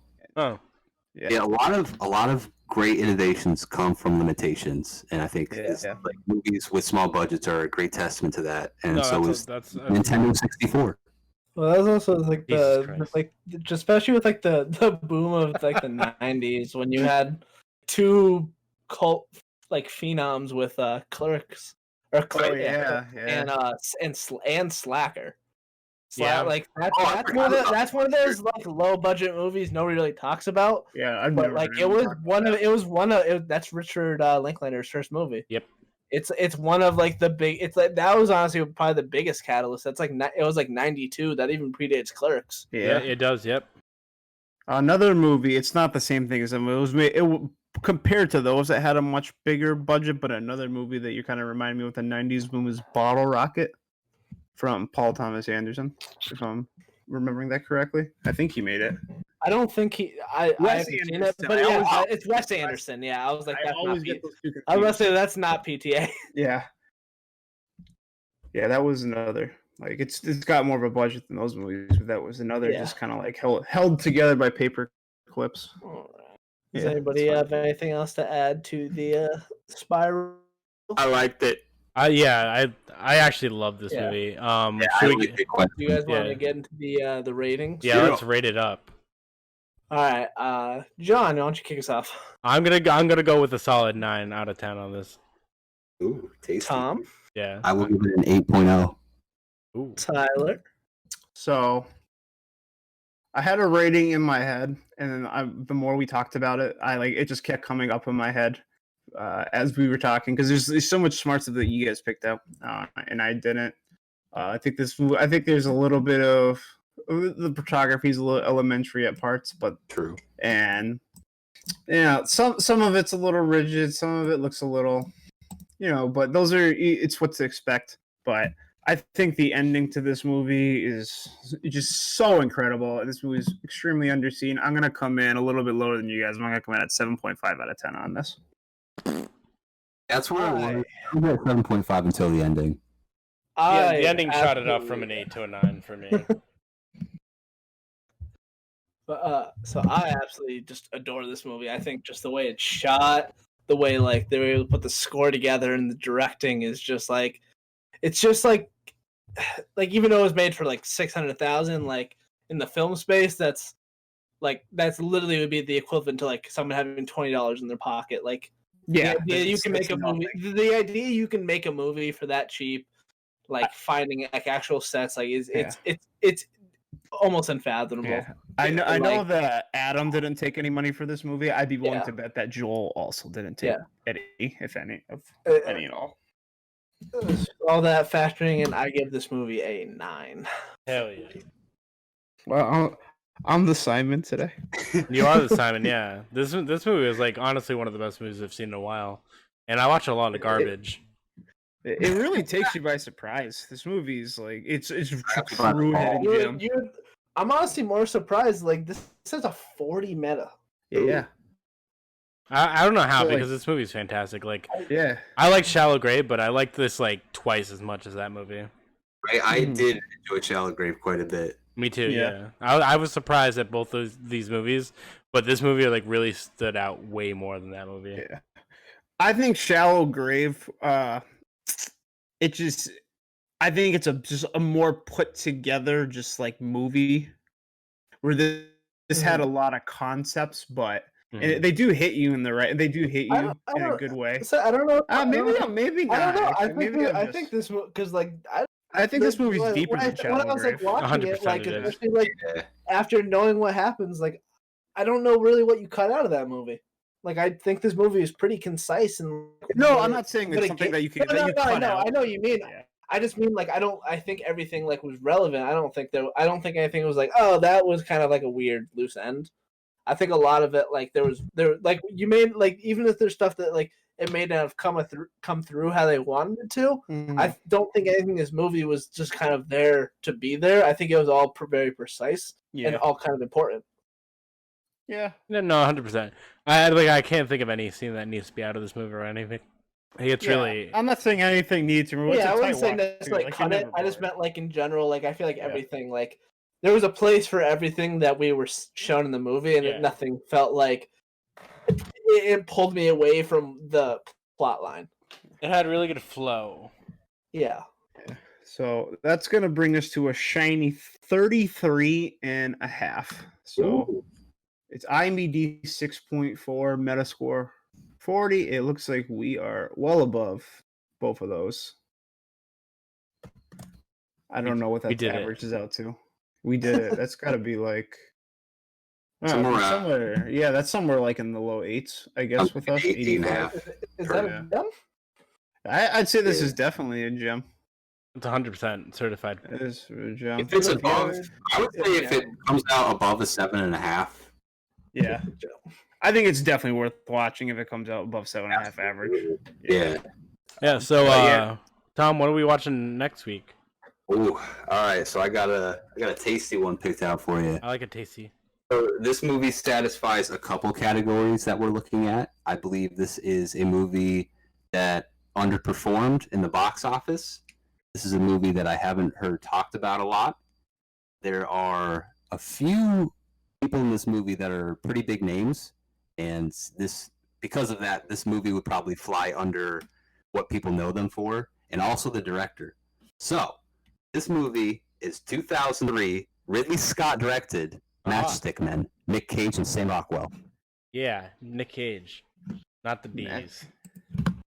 Yeah.
A lot of great innovations come from limitations, and I think like movies with small budgets are a great testament to that. And so was Nintendo 64.
Well, that was also like just especially with like the boom of like the 90s when you had two cult like phenoms with Clerks and Slacker. Like that's one of those like low budget movies nobody really talks about.
Yeah,
but like it was one of that's Richard Linklater's first movie.
Yep.
It's one of like the big. It's like that was honestly probably the biggest catalyst. That's like it was like 92. That even predates Clerks.
Yeah, it does. Yep.
Another movie. It's not the same thing as a movie. It was compared to those that had a much bigger budget, but another movie that you kind of remind me with the 90s one was Bottle Rocket from Paul Thomas Anderson, if I'm remembering that correctly. I think he made it.
I don't think I haven't seen it, but it's Wes Anderson. Yeah, I was like, that's not PTA. I was gonna say that's not PTA.
Yeah, that was another. Like it's got more of a budget than those movies, but that was another just kind of like held together by paper clips.
Does
Yeah,
anybody
it's fine.
have anything else to add to the Spiral?
I liked it.
I actually love this
Yeah.
movie.
Yeah,
Should
I
we?
like the question.
Do you guys want
Yeah.
to get into the ratings?
Yeah, let's rate it up.
All right, John, why don't you kick us off?
I'm gonna go with a solid 9 out of 10 on this.
Ooh, tasty.
Tom,
Yeah.
I will give it an 8.0.
Ooh.
Tyler.
So I had a rating in my head, and then the more we talked about it, it just kept coming up in my head as we were talking, because there's so much smart stuff that you guys picked out, and I didn't. I think there's a little bit of the photography is a little elementary at parts, but
true.
And some of it's a little rigid, some of it looks a little, but it's what to expect. But I think the ending to this movie is just so incredible. This movie is extremely underseen. I'm gonna come in a little bit lower than you guys. I'm gonna come in at 7.5 out of 10 on this.
That's what I wanted. I'm at 7.5 until the ending.
Yeah, the ending shot it up from an 8 to a 9 for me.
But so I absolutely just adore this movie. I think just the way it's shot, the way they were able to put the score together, and the directing is just it's just even though it was made for 600,000, in the film space, that's literally would be the equivalent to someone having $20 in their pocket.
Yeah,
the idea you can make a movie. The idea you can make a movie for that cheap, finding actual sets, it's almost unfathomable.
Yeah. I know that Adam didn't take any money for this movie. I'd be willing to bet that Joel also didn't take any, if any, of any at all.
All that factoring in, I give this movie a 9.
Hell yeah.
Well, I'm the Simon today.
You are the Simon, yeah. This movie is honestly one of the best movies I've seen in a while, and I watch a lot of garbage.
It really takes you by surprise. This movie is it's true hidden gem.
I'm honestly more surprised. This is a 40 meta.
Yeah.
I don't know how, because this movie is fantastic.
Yeah,
I like Shallow Grave, but I like this twice as much as that movie.
Right, I did enjoy Shallow Grave quite a bit.
Me too. Yeah. I was surprised at both these movies, but this movie really stood out way more than that movie.
Yeah, I think Shallow Grave. I think it's just a more put together movie, where this had a lot of concepts, but. And they do hit you in the right. They do hit you in a good way.
So I don't know.
Maybe not.
I don't know.
Actually.
I think this because
I think this movie's deeper than Shallow
When I was
Grave.
watching it,
100%
especially after knowing what happens, I don't know really what you cut out of that movie. I think this movie is pretty concise and.
No, I'm not saying it's something that you can.
No,
cut out.
I know what you mean. Yeah. I just mean I think everything was relevant. I don't think anything was oh, that was kind of a weird loose end. I think a lot of it you made even if there's stuff that it may not have come through how they wanted it to. I don't think anything in this movie was just kind of there to be there. I think it was all very precise and all kind of important.
Yeah.
No, 100%. I can't think of any scene that needs to be out of this movie or anything. It's really.
I'm not saying anything needs to.
I wouldn't say that's cut it. I just meant in general. I feel everything there was a place for everything that we were shown in the movie, and nothing felt it pulled me away from the plot line.
It had really good flow.
Yeah.
So that's gonna bring us to a shiny 33.5. So it's IMDb 6.4, Metascore 40. It looks like we are well above both of those. I don't know what that averages out to. We did it. That's got to be somewhere. Yeah, that's somewhere in the low 8s, I guess, with us.
8.5.
Is that a gem?
I'd say this is definitely a gem.
It's 100% certified.
It is a gem.
If it's above, I would say if it comes out above a 7.5.
Yeah, I think it's definitely worth watching if it comes out above 7.5 average.
Yeah.
Yeah. So, Tom, what are we watching next week?
Ooh, all right. So I got a tasty one picked out for you.
I like a tasty.
So this movie satisfies a couple categories that we're looking at. I believe this is a movie that underperformed in the box office. This is a movie that I haven't heard talked about a lot. There are a few people in this movie that are pretty big names, and because of that, this movie would probably fly under what people know them for, and also the director. So, this movie is 2003, Ridley Scott directed, Matchstick Men, Nick Cage and Sam Rockwell.
Yeah, Nick Cage, not the bees.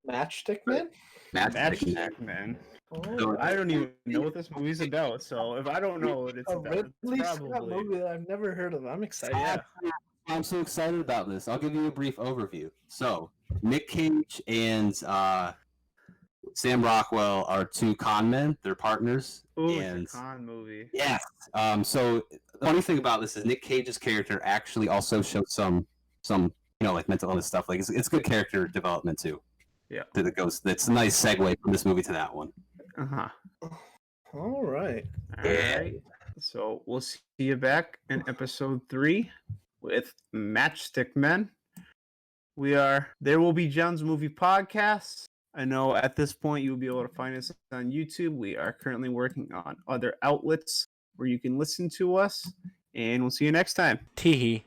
Matchstick Man?
Matchstick Man.
Oh,
I don't even know what this movie's about, so if I don't know what it's
a
about, it's
Ridley Scott
probably...
movie that I've never heard of. I'm excited.
Yeah.
I'm so excited about this. I'll give you a brief overview. So, Nick Cage and Sam Rockwell are two con men. They're partners.
Ooh,
and
it's a con movie.
yes. So the funny thing about this is Nick Cage's character actually also shows some like mental illness stuff. Like it's good character development too.
Yeah.
That's a nice segue from this movie to that one.
Uh-huh.
All right.
All right. So we'll see you back in episode 3 with Matchstick Men. We are There Will Be John's Movie Podcast. I know at this point you'll be able to find us on YouTube. We are currently working on other outlets where you can listen to us, and we'll see you next time.
Teehee.